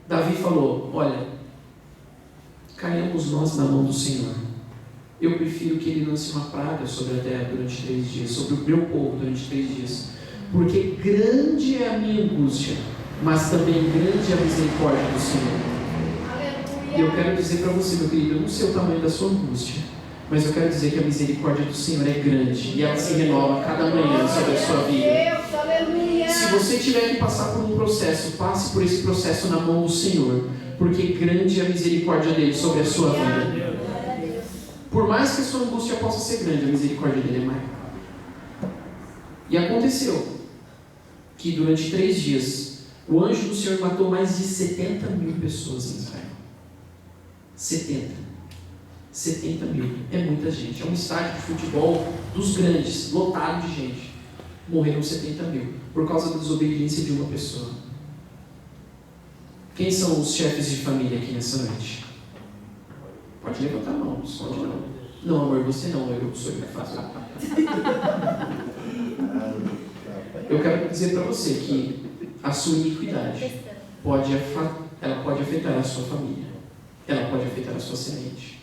Davi falou: olha, caiamos nós na mão do Senhor. Eu prefiro que ele lance uma praga sobre a terra durante 3 dias, sobre o meu povo durante 3 dias. Porque grande é a minha angústia, mas também grande é a misericórdia do Senhor. Aleluia. E eu quero dizer para você, meu querido, eu não sei o tamanho da sua angústia, mas eu quero dizer que a misericórdia do Senhor é grande e ela se renova cada manhã sobre a sua vida. Deus, aleluia. Se você tiver que passar por um processo, passe por esse processo na mão do Senhor, porque grande é a misericórdia dele sobre a sua vida. Por mais que a sua angústia possa ser grande, a misericórdia dele é maior. E aconteceu que durante 3 dias o anjo do Senhor matou mais de 70 mil pessoas em Israel. 70 mil, é muita gente. É um estádio de futebol dos grandes, lotado de gente. Morreram 70 mil por causa da desobediência de uma pessoa. Quem são os chefes de família aqui nessa noite? Pode levantar a mão, esconde não. Não, amor, você não, eu sou eu que faço. Eu quero dizer para você que a sua iniquidade pode afetar a sua família. Ela pode afetar a sua semente.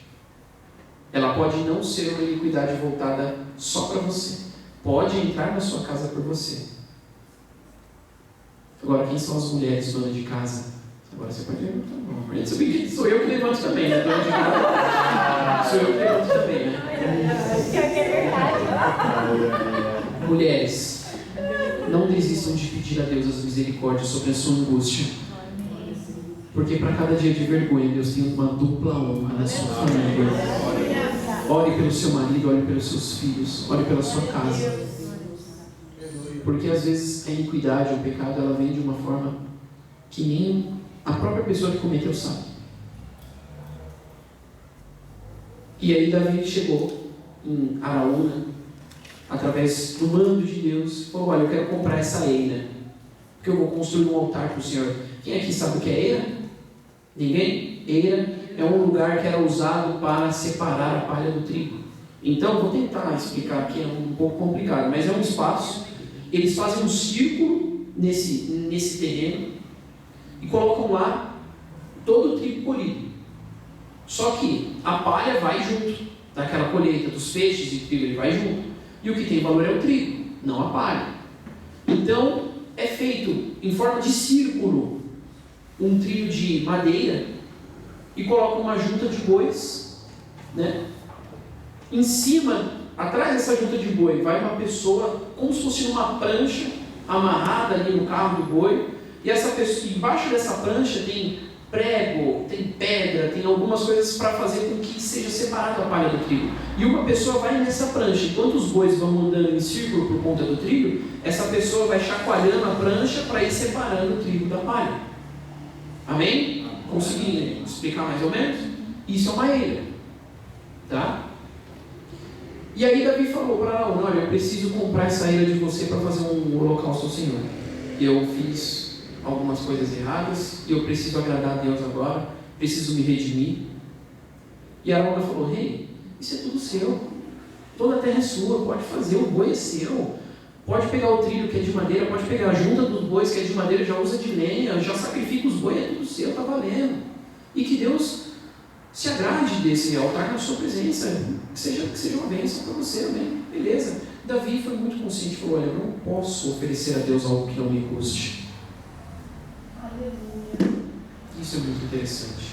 Ela pode não ser uma iniquidade voltada só para você. Pode entrar na sua casa por você. Agora, quem são as mulheres donas de casa? Agora você pode levantar a mão. Sou eu que levanto também, né? Dona de casa. Sou eu que levanto também, né? Mulheres, não desistam de pedir a Deus as misericórdias sobre a sua angústia. Porque para cada dia de vergonha, Deus tem uma dupla honra na sua família. Ore pelo seu marido, ore pelos seus filhos, ore pela sua casa. Porque às vezes a iniquidade, o pecado, ela vem de uma forma que nem a própria pessoa que cometeu sabe. E aí Davi chegou em Araúna, através do mando de Deus, falou: olha, eu quero comprar essa eira, porque eu vou construir um altar para o Senhor. Quem aqui sabe o que é eira? Ninguém? Eira é um lugar que era usado para separar a palha do trigo. Então, vou tentar explicar aqui, é um pouco complicado, mas é um espaço. Eles fazem um círculo nesse terreno e colocam lá todo o trigo colhido. Só que a palha vai junto daquela colheita, dos feixes de trigo, ele vai junto. E o que tem valor é o trigo, não a palha. Então, é feito em forma de círculo um trio de madeira e coloca uma junta de bois, né? Em cima, atrás dessa junta de boi, vai uma pessoa como se fosse uma prancha amarrada ali no carro do boi, e essa pessoa, embaixo dessa prancha tem prego, tem pedra, tem algumas coisas para fazer com que seja separada a palha do trigo. E uma pessoa vai nessa prancha, enquanto os bois vão andando em círculo por conta do trigo, essa pessoa vai chacoalhando a prancha para ir separando o trigo da palha. Amém? Consegui explicar mais ou menos? Isso é uma eira. Tá? E aí Davi falou para Araúna: olha, eu preciso comprar essa eira de você para fazer um holocausto ao Senhor. Eu fiz algumas coisas erradas e eu preciso agradar a Deus agora, preciso me redimir. E Araúna falou: rei, isso é tudo seu, toda a terra é sua, pode fazer, o boi é seu, pode pegar o trilho que é de madeira, pode pegar a junta dos bois que é de madeira, já usa de lenha, já sacrifica os bois, é tudo seu, está valendo. E que Deus se agrade desse altar na sua presença, que seja uma bênção para você, amém? Beleza. Davi foi muito consciente, falou: olha, eu não posso oferecer a Deus algo que não me custe. Isso é muito interessante.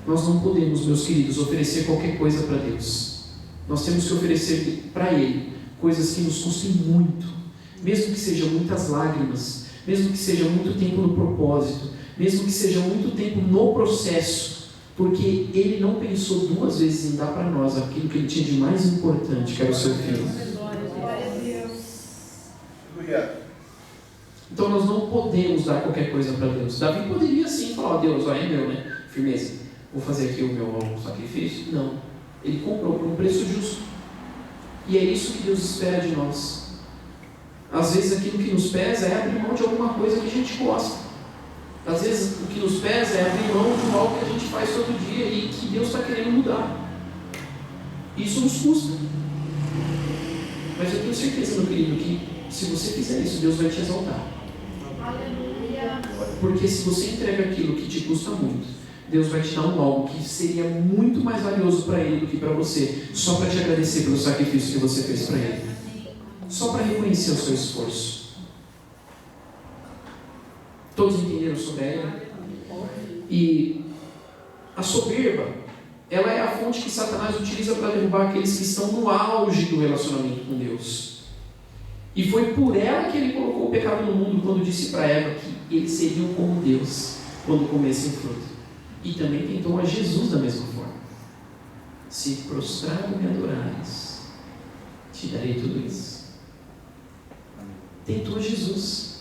Nós não podemos, meus queridos, oferecer qualquer coisa para Deus. Nós temos que oferecer para Ele coisas que nos custem muito, mesmo que sejam muitas lágrimas, mesmo que seja muito tempo no propósito, mesmo que seja muito tempo no processo, porque Ele não pensou duas vezes em dar para nós aquilo que Ele tinha de mais importante, que era o seu Filho. Glória a Deus. Então nós não podemos dar qualquer coisa para Deus. Davi poderia sim falar: Deus, é meu, né? Firmeza, vou fazer aqui o meu sacrifício. Não, ele comprou por um preço justo. E é isso que Deus espera de nós. Às vezes aquilo que nos pesa é abrir mão de alguma coisa que a gente gosta. Às vezes o que nos pesa é abrir mão de algo que a gente faz todo dia e que Deus está querendo mudar. Isso nos custa. Mas eu tenho certeza, meu querido, que se você fizer isso, Deus vai te exaltar. Aleluia. Porque se você entrega aquilo que te custa muito, Deus vai te dar algo que seria muito mais valioso para Ele do que para você, só para te agradecer pelo sacrifício que você fez para Ele, só para reconhecer o seu esforço. Todos entenderam sobre ela? E a soberba, ela é a fonte que Satanás utiliza para derrubar aqueles que estão no auge do relacionamento com Deus. E foi por ela que ele colocou o pecado no mundo quando disse para Eva que eles seriam como Deus quando comessem o fruto. E também tentou a Jesus da mesma forma. Se prostrado me adorares, te darei tudo isso. Tentou a Jesus.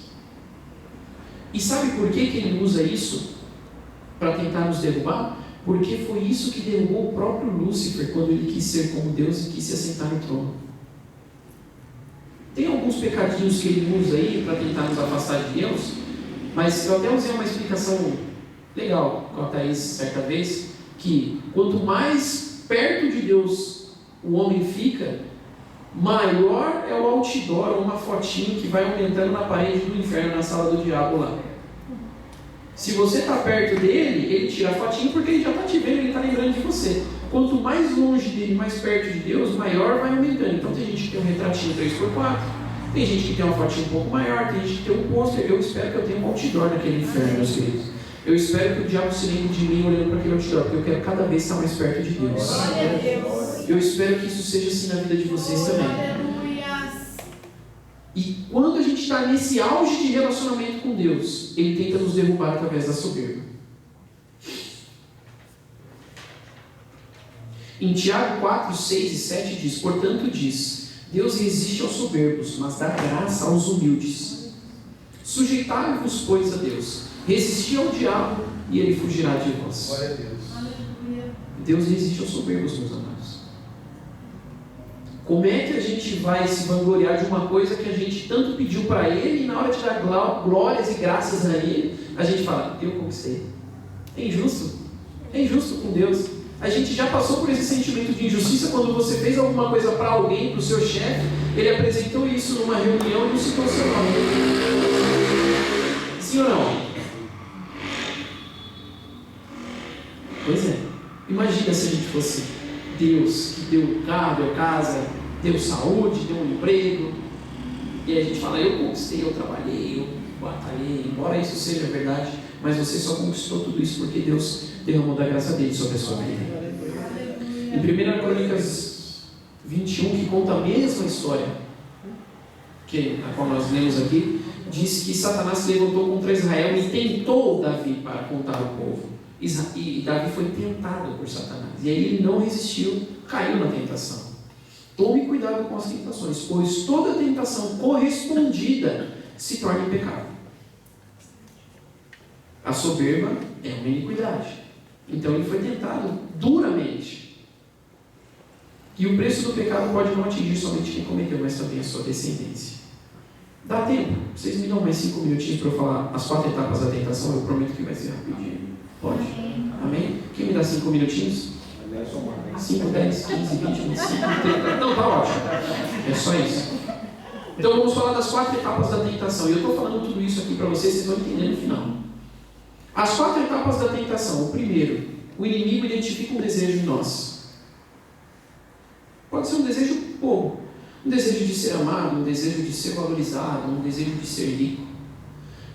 E sabe por que ele usa isso para tentar nos derrubar? Porque foi isso que derrubou o próprio Lúcifer quando ele quis ser como Deus e quis se assentar no trono. Tem alguns pecadinhos que ele usa aí para tentar nos afastar de Deus, mas eu até usei uma explicação legal com a Thaís certa vez, que quanto mais perto de Deus o homem fica, maior é o outdoor, uma fotinho que vai aumentando na parede do inferno, na sala do diabo lá. Se você está perto dele, ele tira a fotinho porque ele já está te vendo, ele está lembrando de você. Quanto mais longe dele, mais perto de Deus, maior vai aumentando. Então tem gente que tem um retratinho 3x4, tem gente que tem uma fotinho um pouco maior, tem gente que tem um pôster. Eu espero que eu tenha um outdoor naquele inferno, meus queridos. Eu espero que o diabo se lembre de mim olhando para aquele outdoor, porque eu quero cada vez estar mais perto de Deus. Glória a Deus. Eu espero que isso seja assim na vida de vocês também. Aleluia. E quando a gente está nesse auge de relacionamento com Deus, Ele tenta nos derrubar através da soberba. Em Tiago 4, 6 e 7 diz: portanto diz, Deus resiste aos soberbos, mas dá graça aos humildes. Sujeitai-vos, pois, a Deus. Resisti ao diabo e ele fugirá de vós. Glória a Deus. Aleluia. Deus resiste aos soberbos, meus amados. Como é que a gente vai se vangloriar de uma coisa que a gente tanto pediu para Ele e na hora de dar glórias e graças a Ele, a gente fala: eu conquistei. É injusto. É injusto com Deus. A gente já passou por esse sentimento de injustiça quando você fez alguma coisa para alguém, para o seu chefe, ele apresentou isso numa reunião e não citou seu nome. Sim ou não? Pois é. Imagina se a gente fosse Deus, que deu carro, deu casa, deu saúde, deu um emprego, e a gente fala: eu conquistei, eu trabalhei, eu batalhei, embora isso seja verdade, mas você só conquistou tudo isso porque Deus derramou da graça dele sobre a sua vida. Em 1 Crônicas 21, que conta a mesma história a qual nós lemos aqui, diz que Satanás se levantou contra Israel e tentou Davi para contar ao povo. E Davi foi tentado por Satanás, e aí ele não resistiu, caiu na tentação. Tome cuidado com as tentações, pois toda tentação correspondida se torna em pecado. A soberba é uma iniquidade. Então ele foi tentado duramente. E o preço do pecado pode não atingir somente quem cometeu, mas também a sua descendência. Dá tempo? Vocês me dão mais 5 minutinhos para eu falar as 4 etapas da tentação? Eu prometo que vai ser rapidinho. Pode? Amém? Quem me dá 5 minutinhos? 5, 10, 15, 20, 25, 30. Não, tá ótimo. É só isso. Então vamos falar das 4 etapas da tentação. E eu estou falando tudo isso aqui para vocês, vocês vão entender no final. As 4 etapas da tentação. O primeiro, o inimigo identifica um desejo em nós. Pode ser um desejo bobo. Um desejo de ser amado, um desejo de ser valorizado, um desejo de ser rico.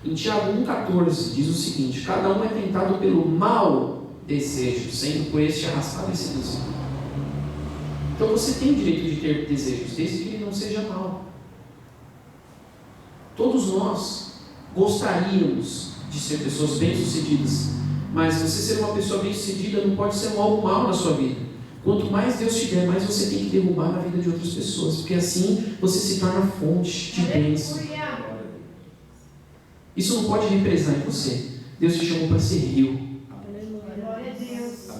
Em Tiago 1,14 diz o seguinte: cada um é tentado pelo mau desejo, sendo por este arrastado e seduzido. Então você tem o direito de ter desejos, desde que ele não seja mau. Todos nós gostaríamos de ser pessoas bem-sucedidas, mas você ser uma pessoa bem-sucedida não pode ser algo mal na sua vida. Quanto mais Deus te der, mais você tem que derrubar na vida de outras pessoas, porque assim você se torna fonte de bênção. Isso não pode represar em você. Deus te chamou para ser rio.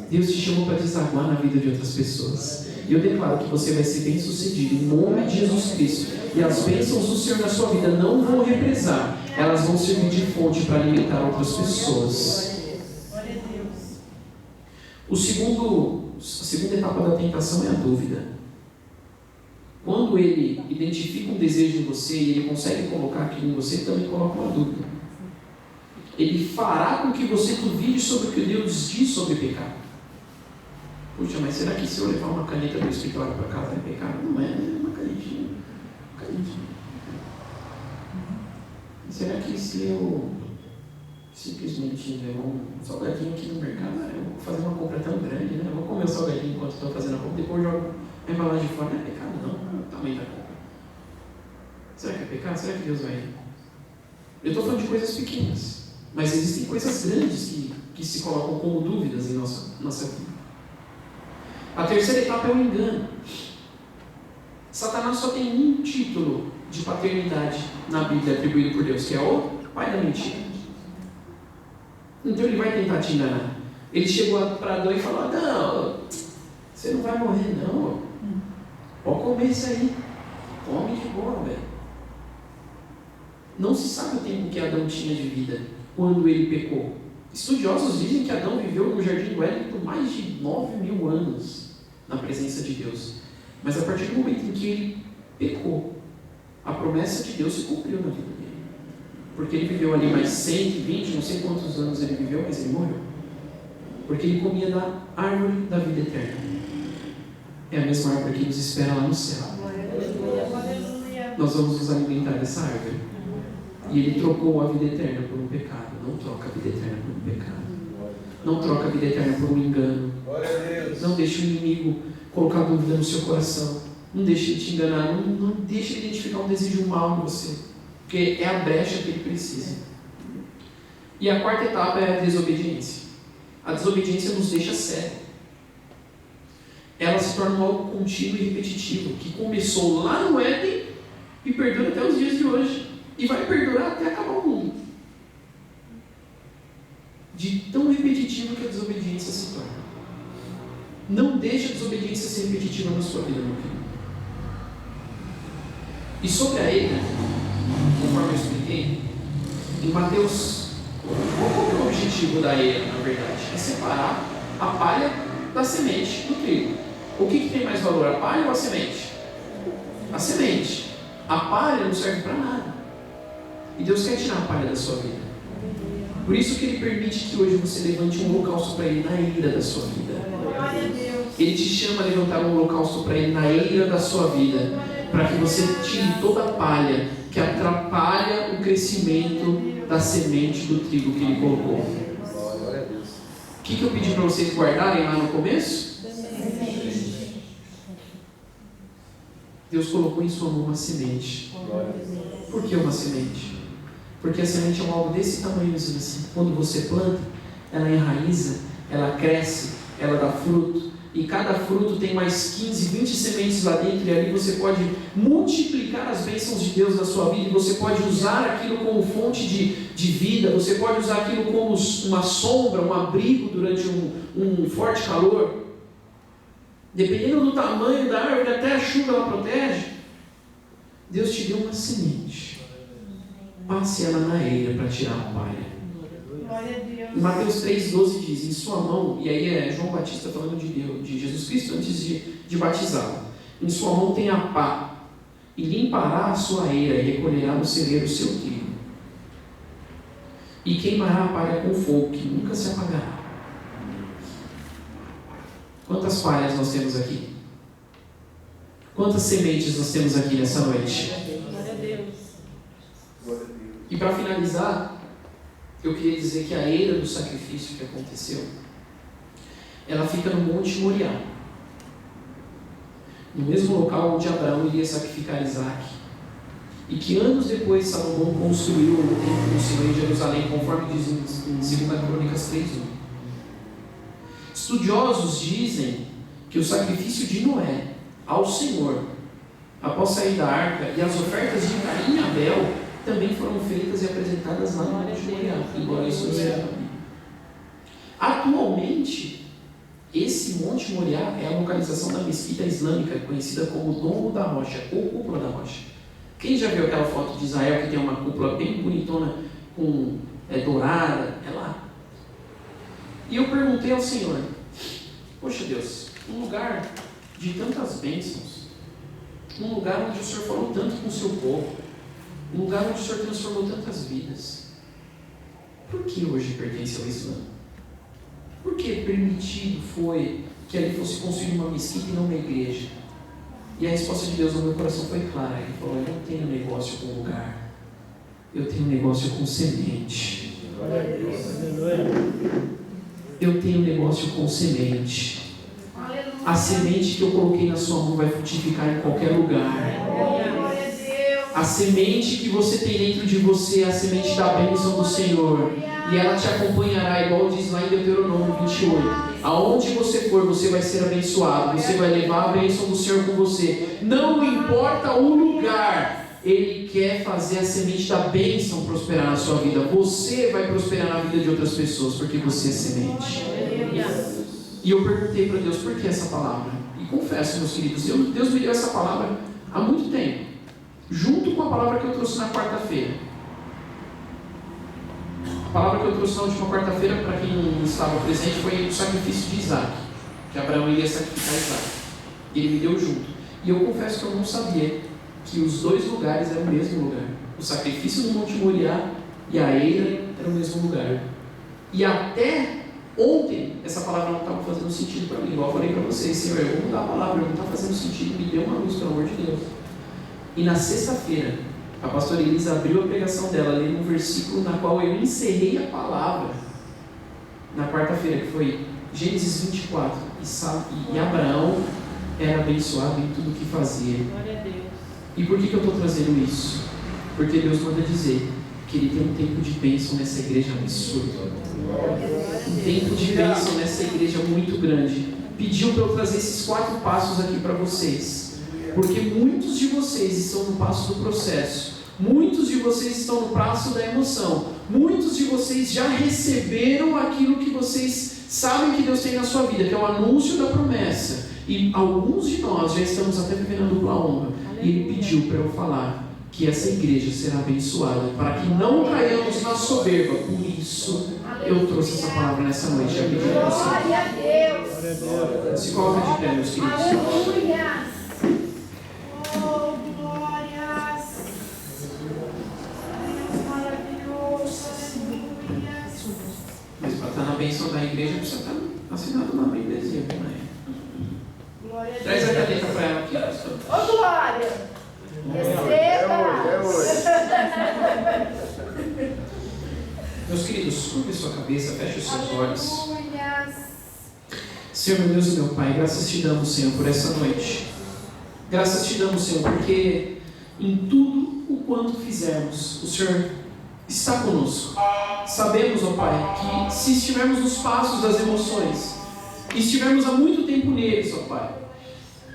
Deus te chamou para desaguar na vida de outras pessoas. E eu declaro que você vai ser bem sucedido em nome de Jesus Cristo. E as bênçãos do Senhor na sua vida não vão represar. Elas vão servir de fonte para alimentar outras pessoas. A segunda etapa da tentação é a dúvida. Quando ele identifica um desejo em você e ele consegue colocar aquilo em você, ele também coloca uma dúvida. Ele fará com que você duvide sobre o que Deus diz sobre pecado. Puxa, mas será que se eu levar uma caneta do escritório para casa é pecado? Não é, uma canetinha. Será que se eu simplesmente levar um salgadinho aqui no mercado, eu vou fazer uma compra tão grande, né? Eu vou comer o salgadinho enquanto estou fazendo a compra, depois eu jogo a embalagem fora, não é pecado não, é o tamanho da compra. Será que é pecado? Será que Deus vai? Eu estou falando de coisas pequenas, mas existem coisas grandes que se colocam como dúvidas em nossa vida. A terceira etapa é o engano. Satanás só tem um título de paternidade na Bíblia atribuído por Deus, que é o pai da mentira. Então ele vai tentar te enganar. Ele chegou para Adão e falou: não, você não vai morrer não. Pode comer isso aí. Come de boa, velho. Não se sabe o tempo que Adão tinha de vida quando ele pecou. Estudiosos dizem que Adão viveu no Jardim do Éden por mais de 9.000 anos na presença de Deus. Mas a partir do momento em que ele pecou, a promessa de Deus se cumpriu na vida dele. Porque ele viveu ali mais 120, não sei quantos anos ele viveu, mas ele morreu. Porque ele comia da árvore da vida eterna. É a mesma árvore que nos espera lá no céu. Nós vamos nos alimentar dessa árvore. E ele trocou a vida eterna por um pecado. Não troca a vida eterna por um pecado. Não troca a vida eterna por um engano. Não deixe o inimigo colocar dúvida no seu coração. Não deixe ele te enganar. Não deixe ele identificar um desejo mal em você. Porque é a brecha que ele precisa. E a quarta etapa é a desobediência. A desobediência nos deixa cego. Ela se torna algo contínuo e repetitivo, que começou lá no Éden e perdura até os dias de hoje. E vai perdurar até acabar o mundo. De tão repetitivo que a desobediência se torna. Não deixe a desobediência ser repetitiva na sua vida, meu filho. E sobre a ira, conforme eu expliquei, em Mateus, qual é o objetivo da ira, na verdade? É separar a palha da semente do trigo. O que tem mais valor, a palha ou a semente? A semente. A palha não serve para nada. E Deus quer tirar a palha da sua vida. Por isso que Ele permite que hoje você levante um holocausto para Ele na ira da sua vida. Ele te chama a levantar um holocausto para Ele na ira da sua vida, para que você tire toda a palha que atrapalha o crescimento da semente do trigo que Ele colocou. O que eu pedi para vocês guardarem lá no começo? Deus colocou em sua mão uma semente. Por que uma semente? Porque a semente é algo desse tamanho assim. Quando você planta, ela enraiza, ela cresce, ela dá fruto. E cada fruto tem mais 15, 20 sementes lá dentro. E ali você pode multiplicar as bênçãos de Deus na sua vida. E você pode usar aquilo como fonte de vida. Você pode usar aquilo como uma sombra, um abrigo durante um forte calor. Dependendo do tamanho da árvore, até a chuva ela protege. Deus te deu uma semente. Passe ela na eira para tirar a palha. Em Mateus 3,12 diz: em sua mão, e aí é João Batista falando de Deus, de Jesus Cristo antes de batizá-lo. Em sua mão tem a pá, e limpará a sua eira, e recolherá no celeiro o seu trigo. E queimará a palha com fogo, que nunca se apagará. Quantas palhas nós temos aqui? Quantas sementes nós temos aqui nessa noite? E para finalizar, eu queria dizer que a eira do sacrifício que aconteceu, ela fica no Monte Moriá, no mesmo local onde Abraão iria sacrificar Isaac, e que anos depois Salomão construiu o templo do Senhor em Jerusalém, conforme diz em 2 Crônicas 3:1. Estudiosos dizem que o sacrifício de Noé ao Senhor, após sair da arca, e as ofertas de Caim e Abel também foram feitas e apresentadas lá no Monte Moriá, embora isso não seja na Bíblia. Atualmente, esse Monte Moriá é a localização da mesquita islâmica, conhecida como Domo da Rocha, ou Cúpula da Rocha. Quem já viu aquela foto de Israel que tem uma cúpula bem bonitona, dourada? É lá. E eu perguntei ao Senhor, poxa Deus, um lugar de tantas bênçãos, um lugar onde o Senhor falou tanto com o seu povo, um lugar onde o Senhor transformou tantas vidas, por que hoje pertence ao Islã? Por que permitido foi que ali fosse construída uma mesquita e não uma igreja? E a resposta de Deus no meu coração foi clara. Ele falou, eu não tenho negócio com lugar, eu tenho negócio com semente. Eu tenho negócio com semente. A semente que eu coloquei na sua mão vai frutificar em qualquer lugar. A semente que você tem dentro de você é a semente da bênção do Senhor. E ela te acompanhará, igual diz lá em Deuteronômio 28. Aonde você for, você vai ser abençoado. Você vai levar a bênção do Senhor com você. Não importa o lugar, Ele quer fazer a semente da bênção prosperar na sua vida. Você vai prosperar na vida de outras pessoas, porque você é semente. E eu perguntei para Deus, por que essa palavra? E confesso, meus queridos, Deus me deu essa palavra há muito tempo, junto com a palavra que eu trouxe na quarta-feira. A palavra que eu trouxe na última quarta-feira, para quem não estava presente, foi o sacrifício de Isaac, que Abraão iria sacrificar Isaac. E Ele me deu junto. E eu confesso que eu não sabia que os dois lugares eram o mesmo lugar. O sacrifício no Monte Moriá e a eira era o mesmo lugar. E até ontem, essa palavra não estava fazendo sentido para mim. Igual eu falei para vocês, Senhor, eu vou mudar a palavra, não está fazendo sentido, me dê uma luz, pelo amor de Deus. E na sexta-feira, a pastora Elisa abriu a pregação dela, lendo um versículo na qual eu encerrei a palavra na quarta-feira, que foi Gênesis 24. E Abraão era abençoado em tudo o que fazia. Glória a Deus. E por que eu estou trazendo isso? Porque Deus manda dizer que Ele tem um tempo de bênção nessa igreja absurdo. Um tempo de bênção nessa igreja muito grande. Pediu para eu trazer esses 4 passos aqui para vocês. Porque muitos de vocês estão no passo do processo. Muitos de vocês estão no passo da emoção. Muitos de vocês já receberam aquilo que vocês sabem que Deus tem na sua vida, que é o anúncio da promessa. E alguns de nós já estamos até vivendo a dupla honra. E Ele pediu para eu falar que essa igreja será abençoada, para que não caiamos na soberba. Por isso, eu trouxe essa palavra nessa noite. Já pedi para você. Glória a Deus. Se coloca de pé, meus queridos. Aleluia. Oh, glórias. Deus maravilhoso. Aleluia. Mas para estar na bênção da igreja, precisa estar assinado na membresia. Glória a Deus. Traz a caneta para ela aqui, pastor. Ô, Glória. Receba. Meus queridos, curve sua cabeça, feche os seus olhos. Aleluia. Senhor, meu Deus e meu Pai, graças te damos, Senhor, por essa noite. Graças te damos, Senhor, porque em tudo o quanto fizermos, o Senhor está conosco. Sabemos, ó Pai, que se estivermos nos passos das emoções, e estivermos há muito tempo neles, ó Pai,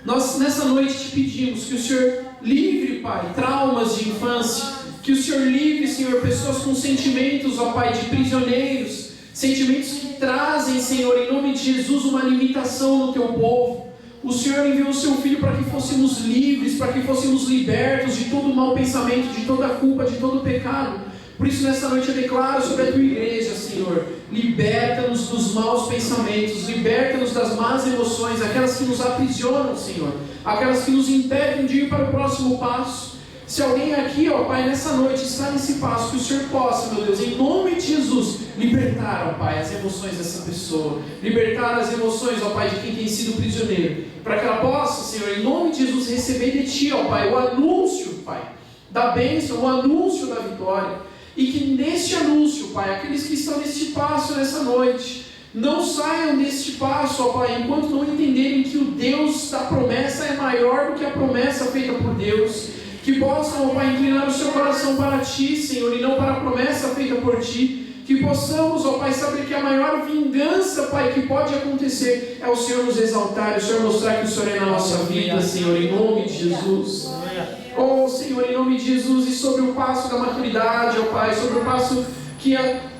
nós nessa noite te pedimos que o Senhor livre, Pai, traumas de infância, que o Senhor livre, Senhor, pessoas com sentimentos, ó Pai, de prisioneiros, sentimentos que trazem, Senhor, em nome de Jesus, uma limitação no teu povo. O Senhor enviou o seu Filho para que fôssemos livres, para que fôssemos libertos de todo mau pensamento, de toda culpa, de todo pecado. Por isso, nessa noite eu declaro sobre a tua igreja, Senhor, liberta-nos dos maus pensamentos, liberta-nos das más emoções, aquelas que nos aprisionam, Senhor, aquelas que nos impedem de ir para o próximo passo. Se alguém aqui, ó Pai, nessa noite está nesse passo, que o Senhor possa, meu Deus, em nome de Jesus, libertar, ó Pai, as emoções dessa pessoa, libertar as emoções, ó Pai, de quem tem sido prisioneiro, para que ela possa, Senhor, em nome de Jesus, receber de Ti, ó Pai, o anúncio, Pai, da bênção, o anúncio da vitória. E que neste anúncio, Pai, aqueles que estão neste passo nessa noite, não saiam deste passo, ó Pai, enquanto não entenderem que o Deus da promessa é maior do que a promessa feita por Deus. Que possam, ó Pai, inclinar o seu coração para Ti, Senhor, e não para a promessa feita por Ti. Que possamos, ó Pai, saber que a maior vingança, Pai, que pode acontecer é o Senhor nos exaltar, o Senhor mostrar que o Senhor é na nossa vida, Senhor, em nome de Jesus. Oh, Senhor, em nome de Jesus, e sobre o passo da maturidade, ó Pai, sobre o passo que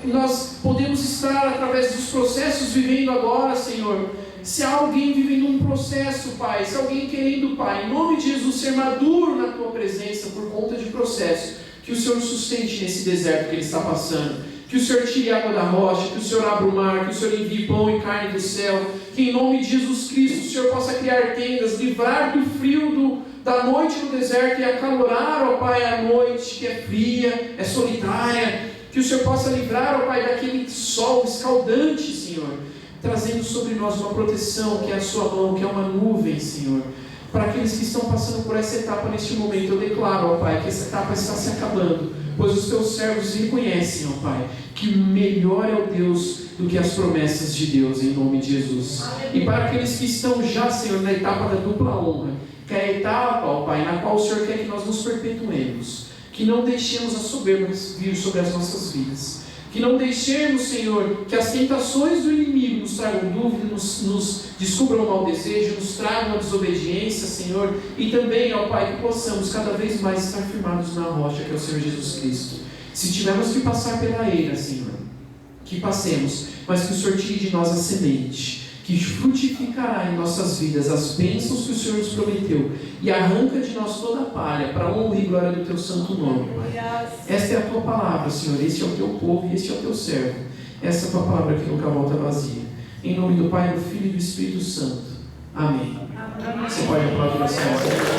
nós podemos estar através dos processos vivendo agora, Senhor. Se há alguém vivendo um processo, Pai, se há alguém querendo, Pai, em nome de Jesus, ser maduro na Tua presença por conta de processo, que o Senhor sustente nesse deserto que ele está passando. Que o Senhor tire água da rocha, que o Senhor abra o mar, que o Senhor envie pão e carne do céu, que em nome de Jesus Cristo o Senhor possa criar tendas, livrar do frio da noite no deserto e acalorar, ó Pai, a noite que é fria, é solitária, que o Senhor possa livrar, ó Pai, daquele sol escaldante, Senhor, trazendo sobre nós uma proteção que é a Sua mão, que é uma nuvem, Senhor. Para aqueles que estão passando por essa etapa neste momento, eu declaro, ó Pai, que essa etapa está se acabando, pois os Teus servos reconhecem, ó Pai, que melhor é o Deus do que as promessas de Deus, em nome de Jesus. E para aqueles que estão já, Senhor, na etapa da dupla honra, que é a etapa, ó Pai, na qual o Senhor quer que nós nos perpetuemos, que não deixemos a soberba vir sobre as nossas vidas, que não deixemos, Senhor, que as tentações do inimigo nos tragam dúvida, nos descubram o mau desejo, nos tragam a desobediência, Senhor, e também, ó Pai, que possamos cada vez mais estar firmados na rocha, que é o Senhor Jesus Cristo. Se tivermos que passar pela eira, Senhor, que passemos, mas que o Senhor tire de nós a semente, que frutificará em nossas vidas as bênçãos que o Senhor nos prometeu, e arranca de nós toda a palha, para a honra e glória do Teu santo nome, Pai. Esta é a Tua palavra, Senhor, este é o Teu povo e este é o Teu servo. Essa é a Tua palavra que nunca volta vazia. Em nome do Pai, do Filho e do Espírito Santo. Amém. Você pode aplaudir o Senhor.